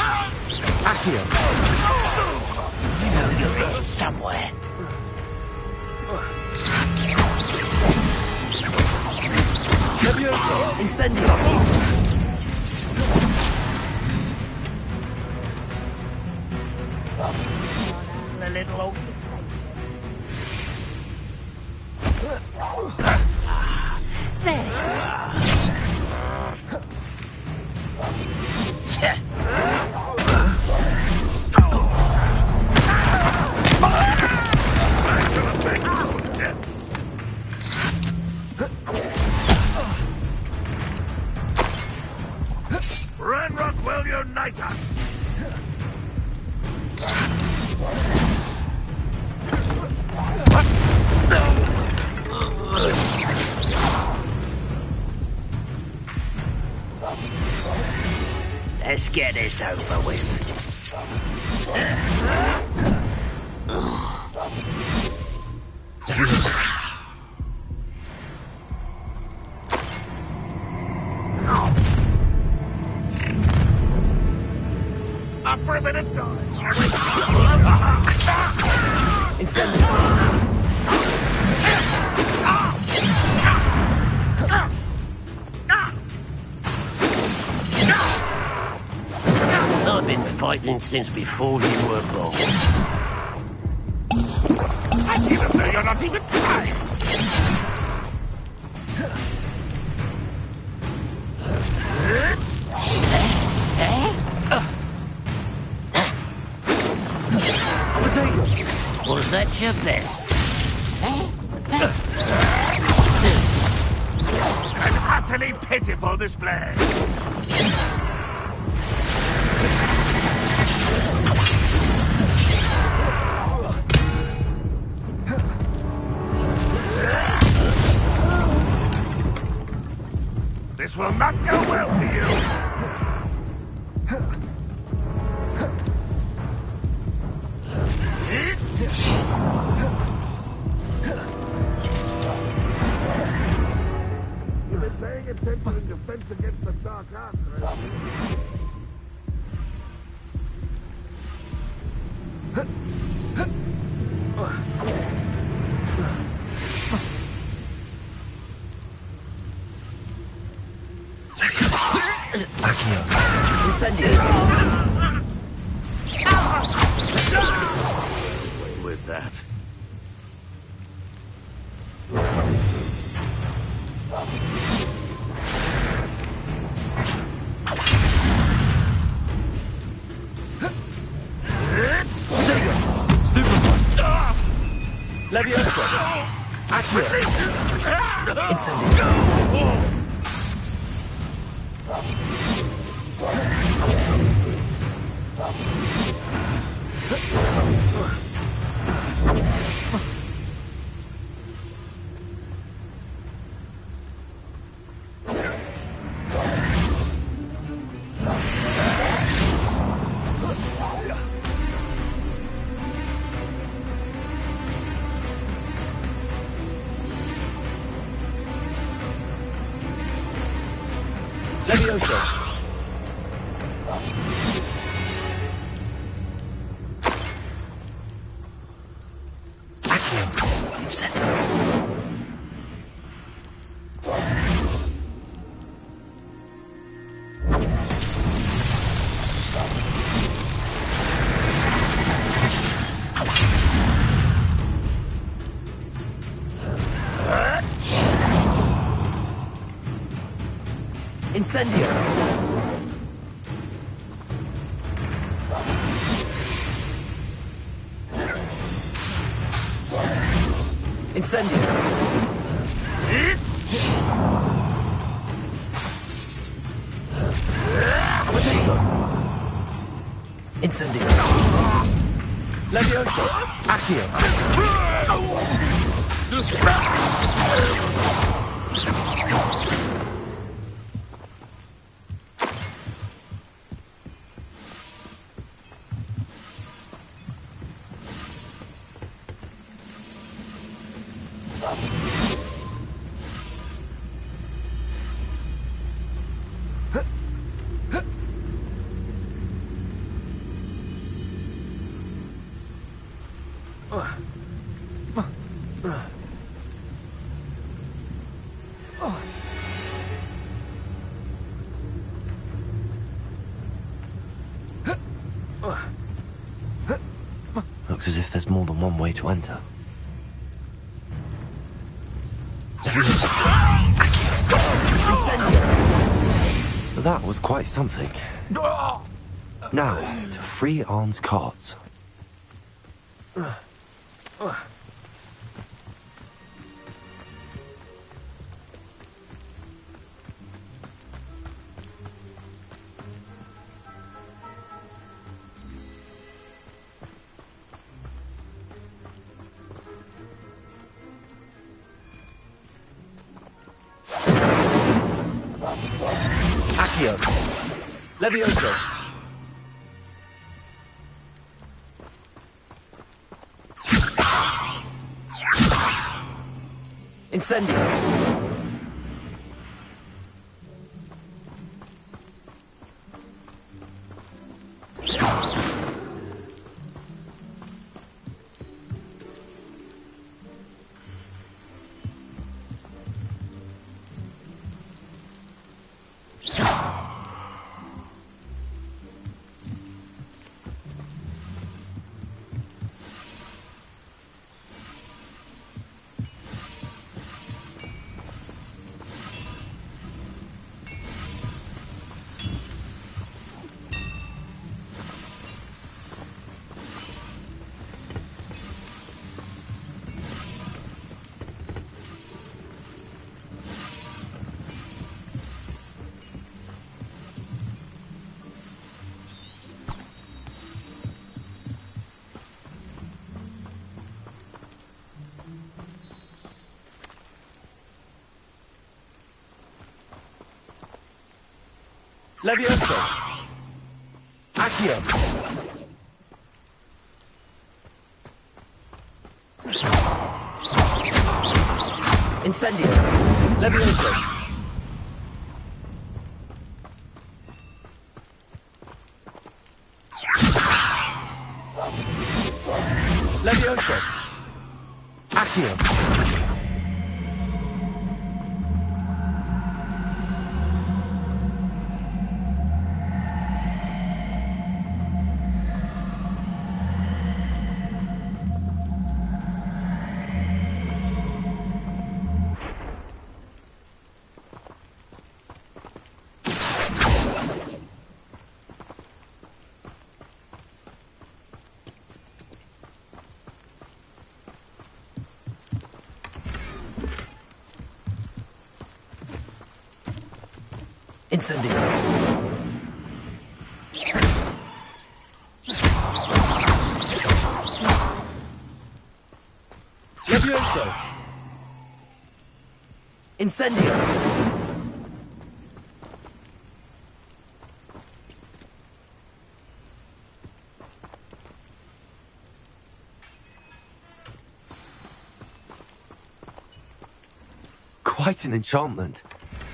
Accio! You know you're here somewhere. Leviosa! Incendio! A little old. Ranrock will unite us! Let's get this over with. Up for a bit of time. I've been fighting since before you were born. I feel as though you're not even trying. Was that your best? An utterly pitiful display. This will not go well for you. You've been paying attention in defense against the dark arts, right? With that. Leviosa! Accio! Incendio! Leviosa! Accio! Incendio! Incendio! Incendio! Incendio! Leviosa! Accio! Looks as if there's more than one way to enter. That was quite something. Now, to free Arn's cards. Accio! Leviosa! Incendio! Levioso! Accio! Incendio! Levioso! Levioso! Accio! Incendio! Levioso! Incendio! Quite an enchantment.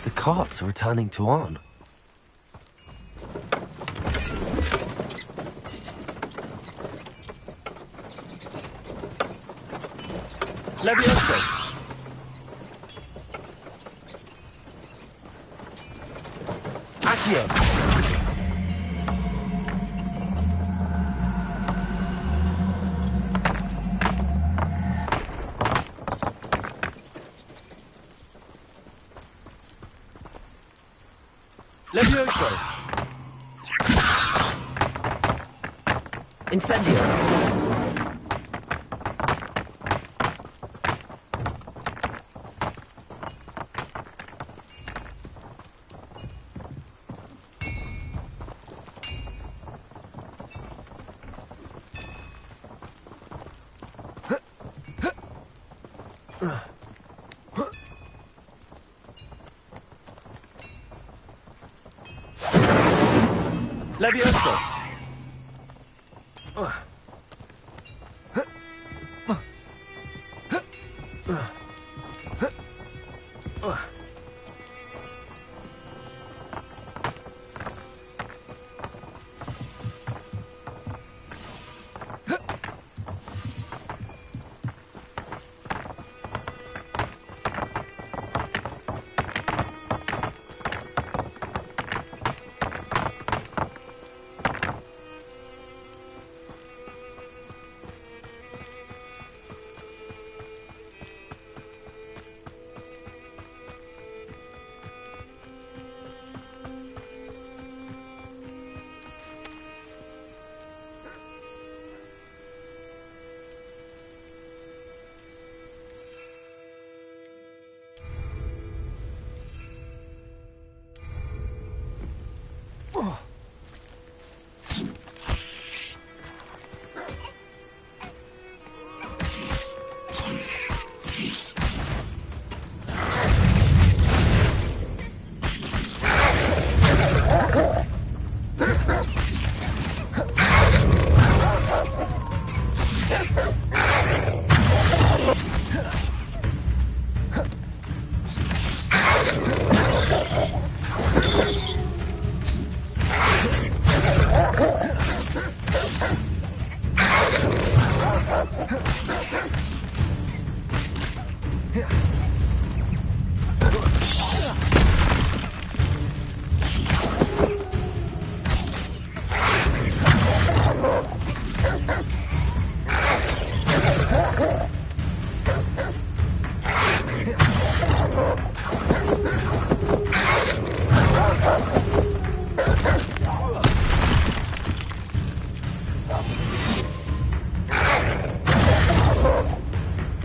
The carts are returning to Arn. Levioso! Accio! Levioso! Incendio! Levioso!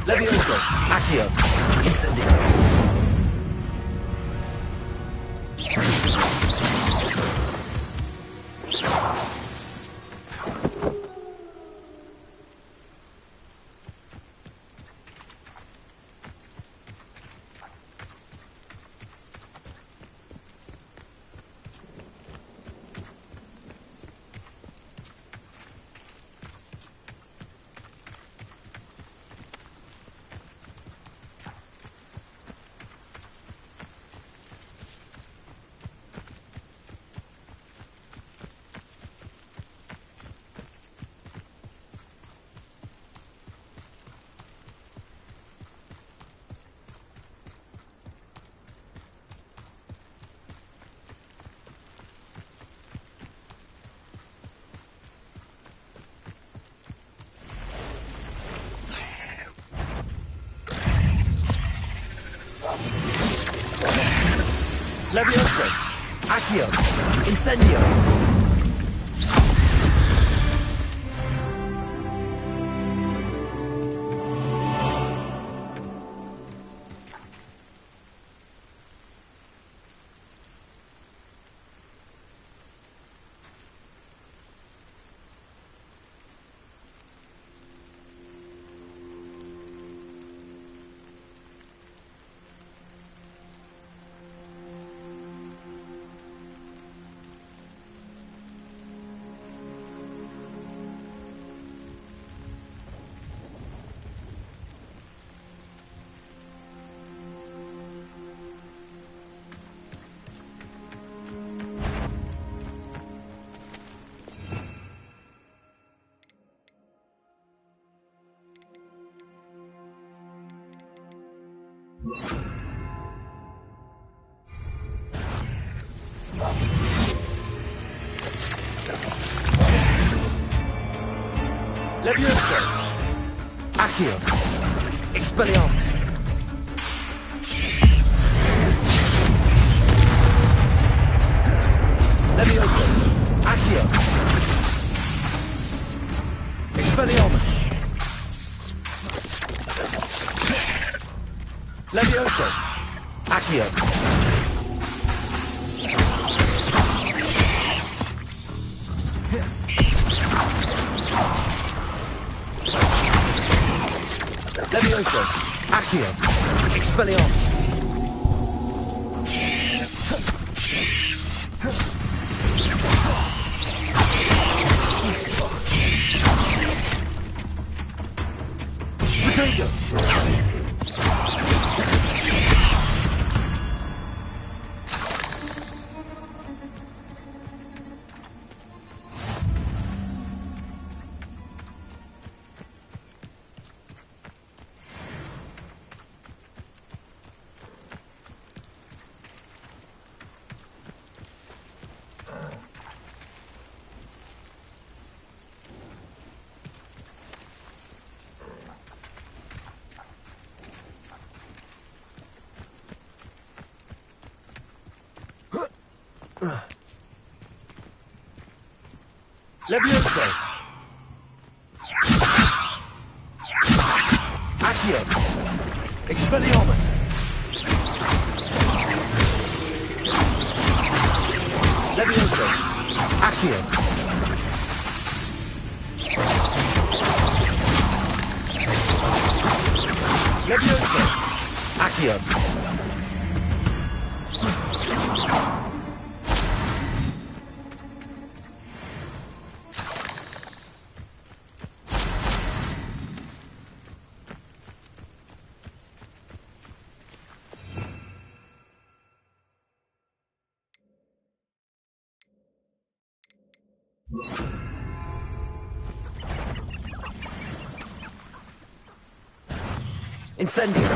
Levioso! Accio! Incendio! Accio! Incendio! Levioso! Accio! Expelliarmus! Levioso! Accio! Expelliarmus! Levioso! Accio! Levioso! Accio! Expelliarmus! Potato! Levioso! Accio! Expelliarmus! Levioso! Accio! Levioso! Accio! Incendio!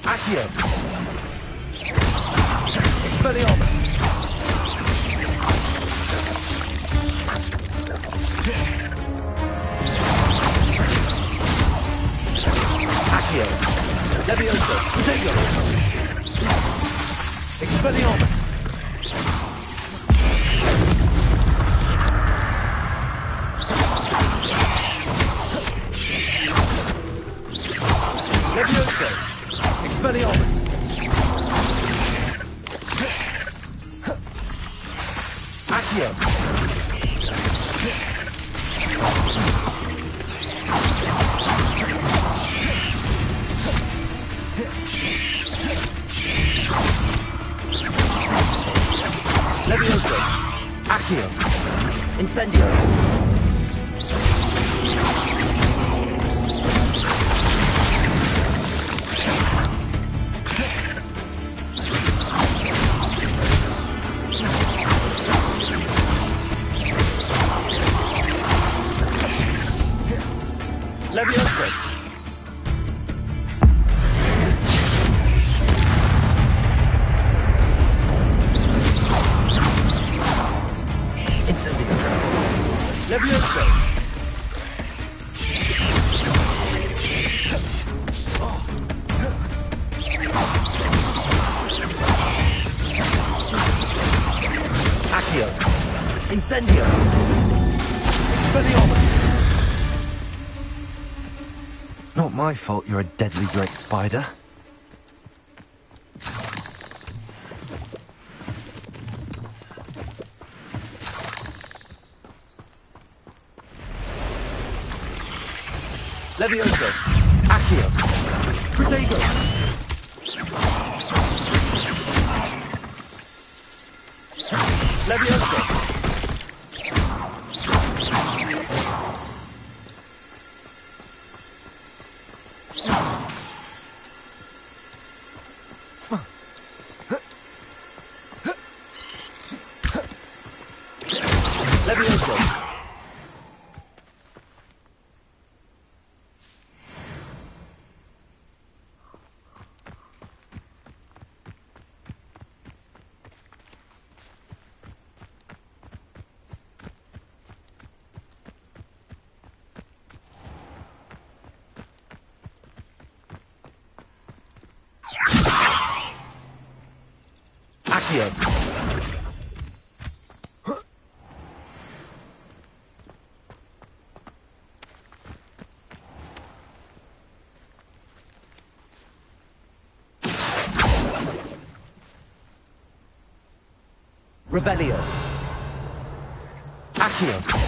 Accio! Expelliarmus! Accio! Levioso! Potato! Expelliarmus! Levioso! Expelliarmus! Accio! Levioso! Accio! Incendio! Levioso! Incendio! Levioso! Accio! Incendio! Expelliarmus! Not my fault you're a deadly great spider. Levioso! Accio! Protego! Levioso! Levioso! Accio! Revelio! Accio!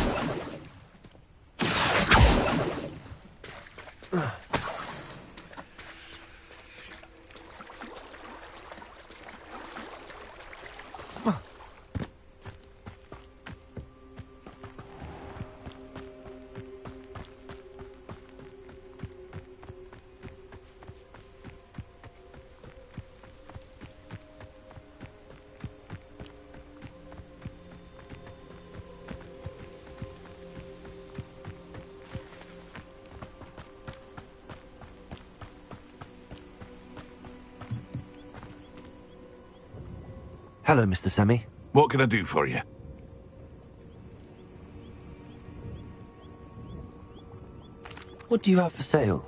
Hello, Mr. Semi. What can I do for you? What do you have for sale?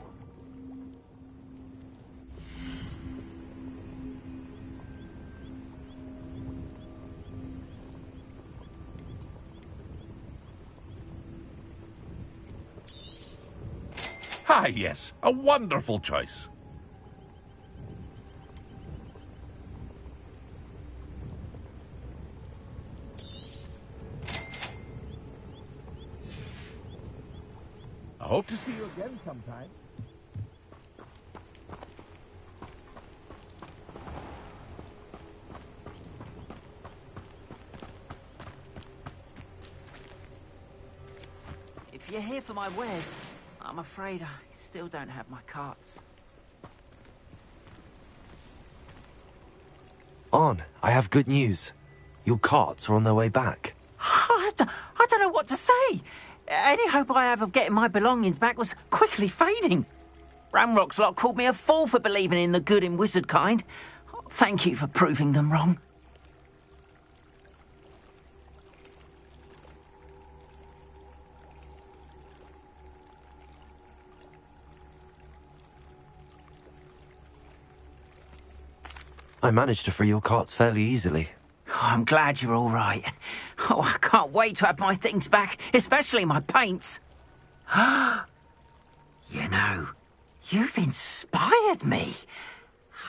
Ah, yes. A wonderful choice. I hope to see you again sometime. If you're here for my wares, I'm afraid I still don't have my carts. On, I have good news. Your carts are on their way back. I don't know what to say. Any hope I have of getting my belongings back was quickly fading. Ramrock's lot called me a fool for believing in the good in wizard kind. Thank you for proving them wrong. I managed to free your carts fairly easily. Oh, I'm glad you're all right. Oh, I can't wait to have my things back, especially my paints. You know, you've inspired me.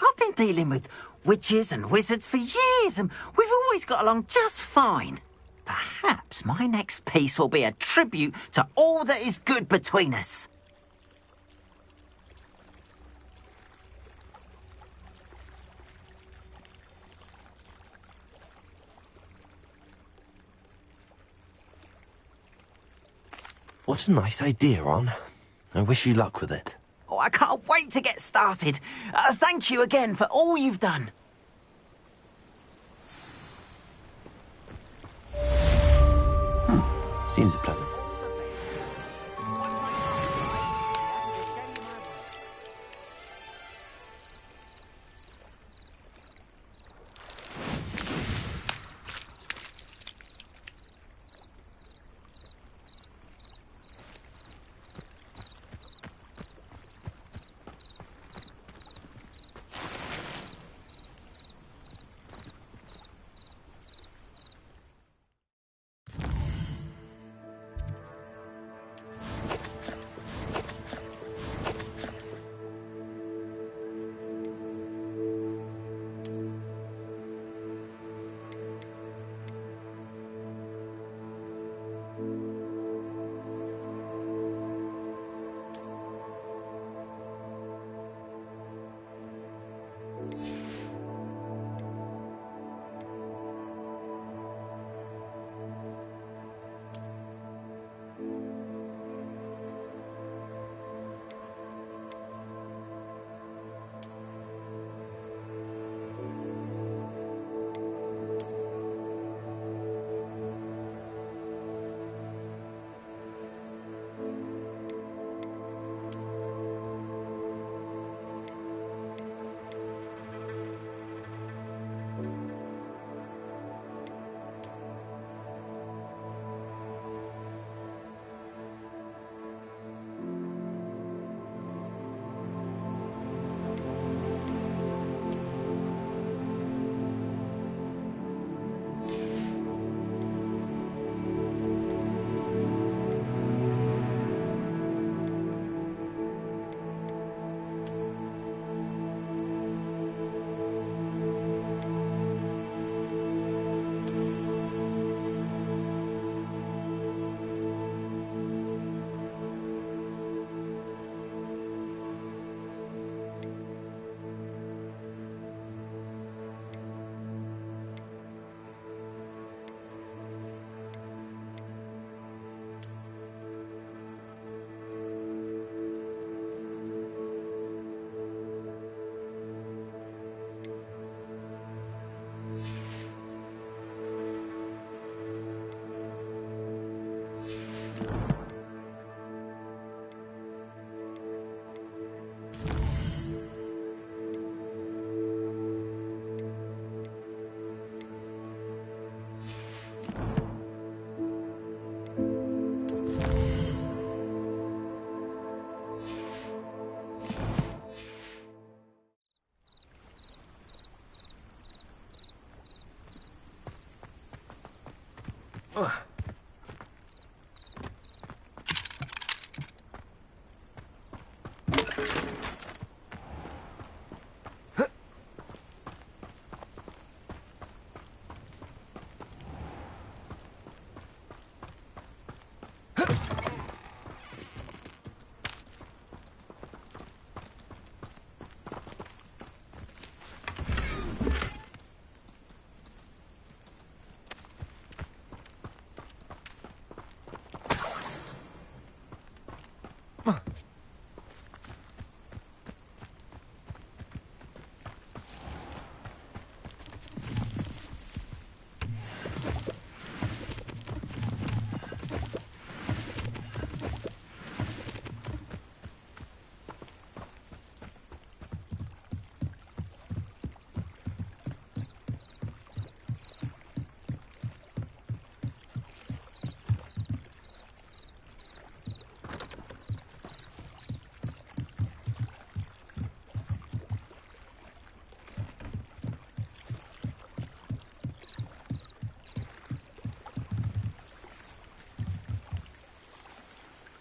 I've been dealing with witches and wizards for years, and we've always got along just fine. Perhaps my next piece will be a tribute to all that is good between us. What a nice idea, On. I wish you luck with it. Oh, I can't wait to get started. Thank you again for all you've done. Seems pleasant.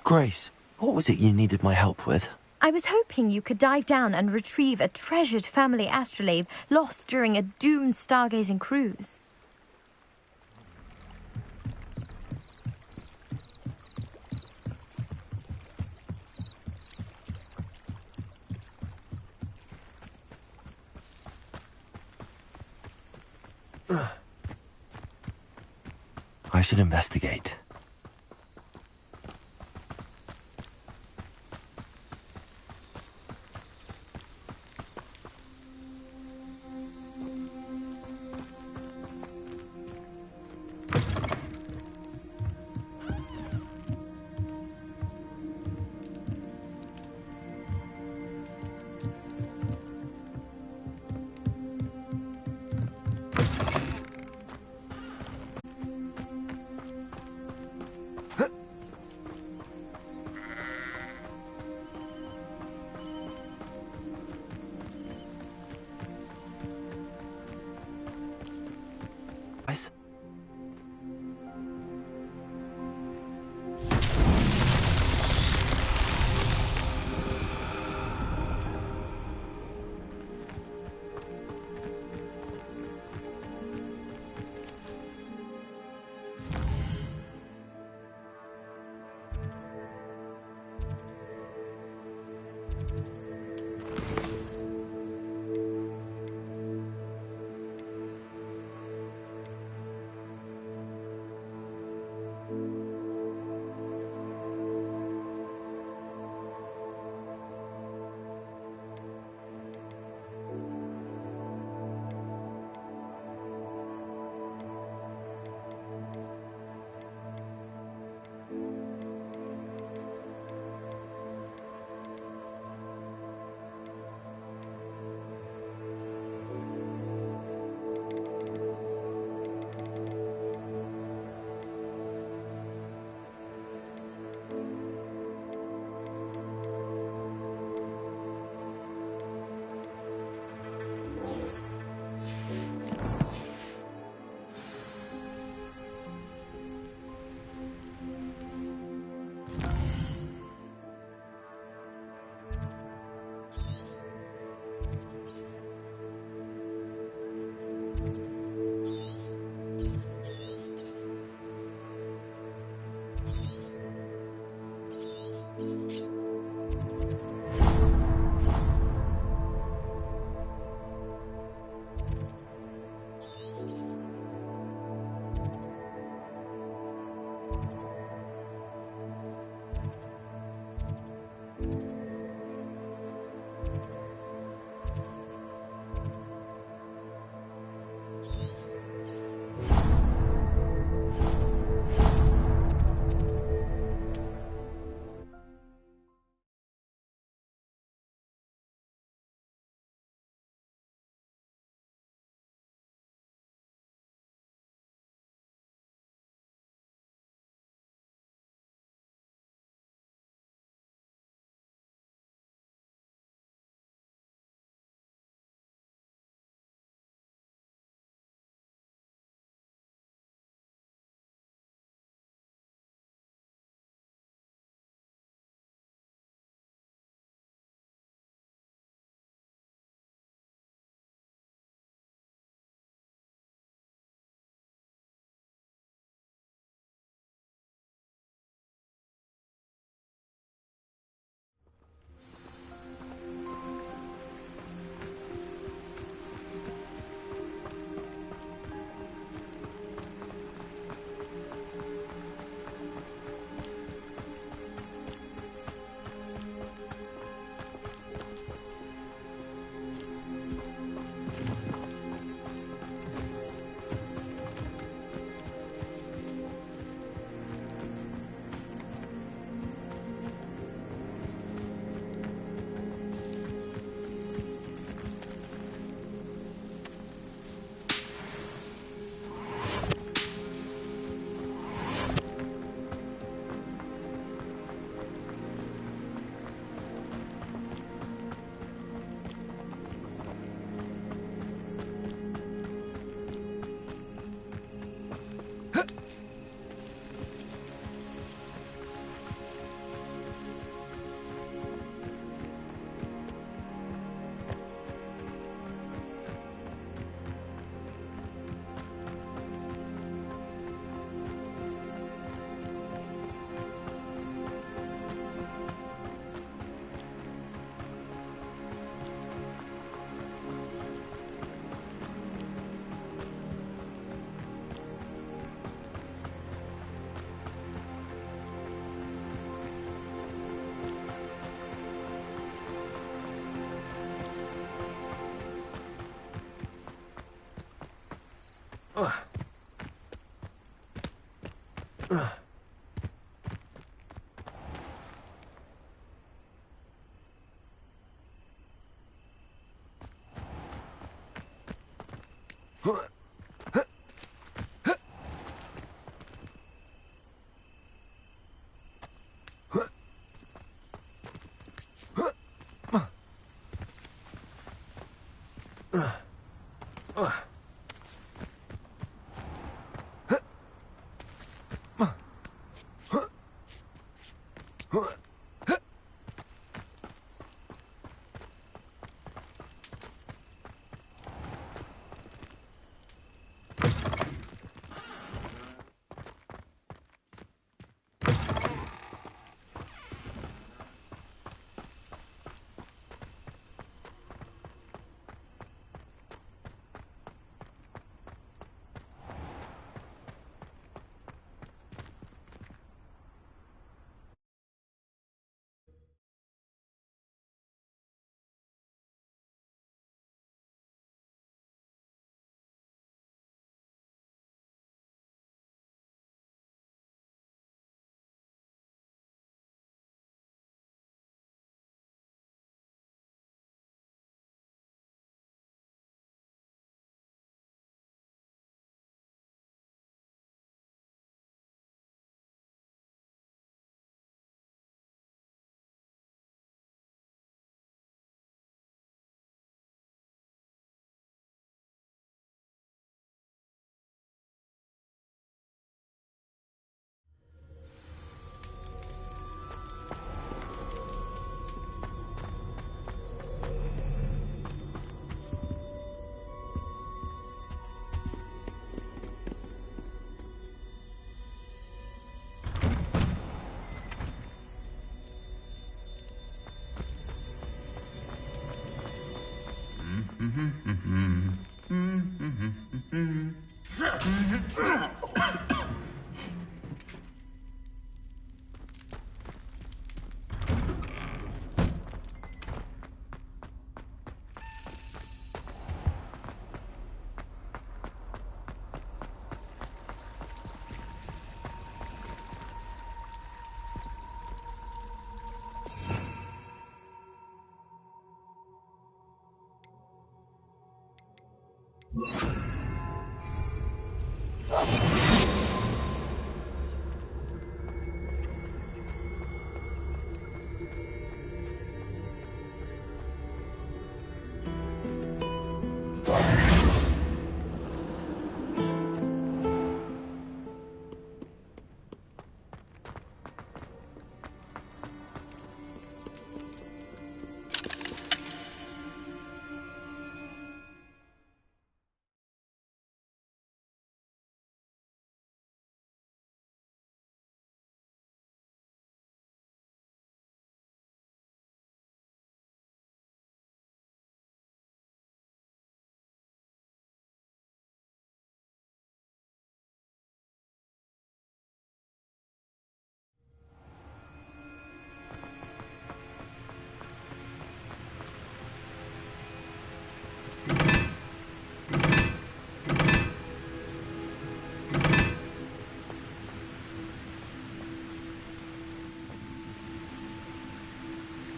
Grace, what was it you needed my help with? I was hoping you could dive down and retrieve a treasured family astrolabe lost during a doomed stargazing cruise. I should investigate.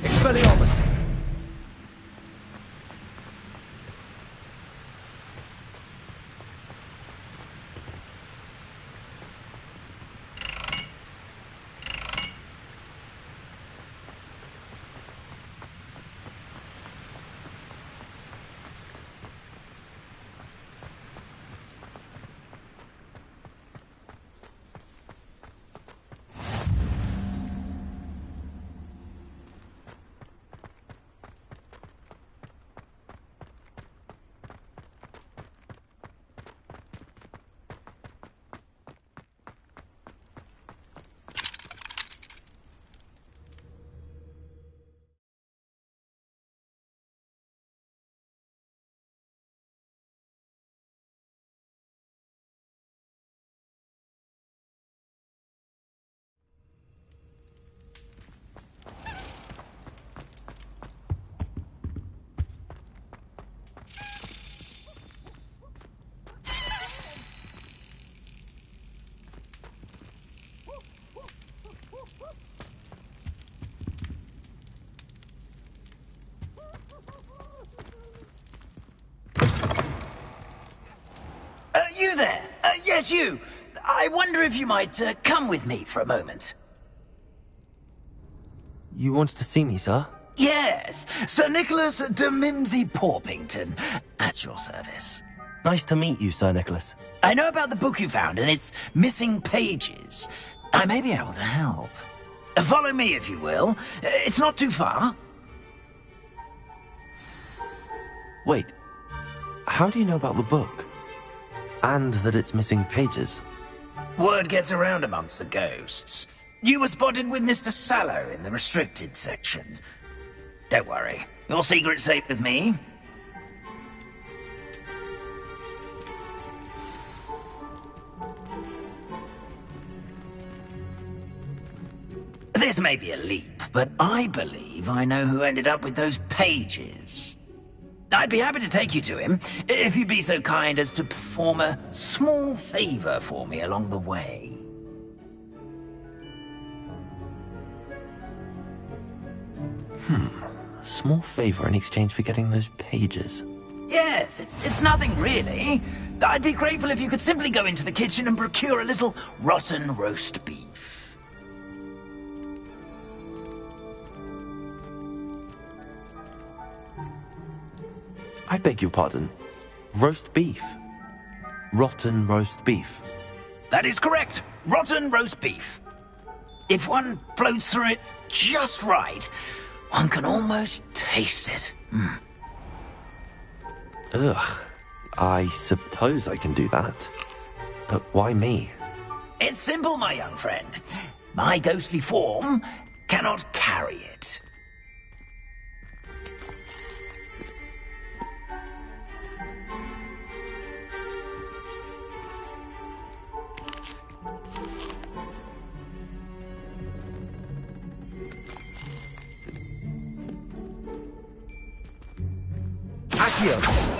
Expelliarmus! Yes, you. I wonder if you might come with me for a moment. You wanted to see me, sir? Yes, Sir Nicholas de Mimsy Porpington, at your service. Nice to meet you, Sir Nicholas. I know about the book you found and its missing pages. I may be able to help. Follow me, if you will. It's not too far. Wait, how do you know about the book? And that it's missing pages? Word gets around amongst the ghosts. You were spotted with Mr. Sallow in the restricted section. Don't worry, your secret's safe with me. This may be a leap, but I believe I know who ended up with those pages. I'd be happy to take you to him, if you'd be so kind as to perform a small favor for me along the way. A small favor in exchange for getting those pages. Yes, it's nothing really. I'd be grateful if you could simply go into the kitchen and procure a little rotten roast beef. I beg your pardon. Roast beef? Rotten roast beef? That is correct. Rotten roast beef. If one floats through it just right, one can almost taste it. Ugh. I suppose I can do that. But why me? It's simple, my young friend. My ghostly form cannot carry it. Accio!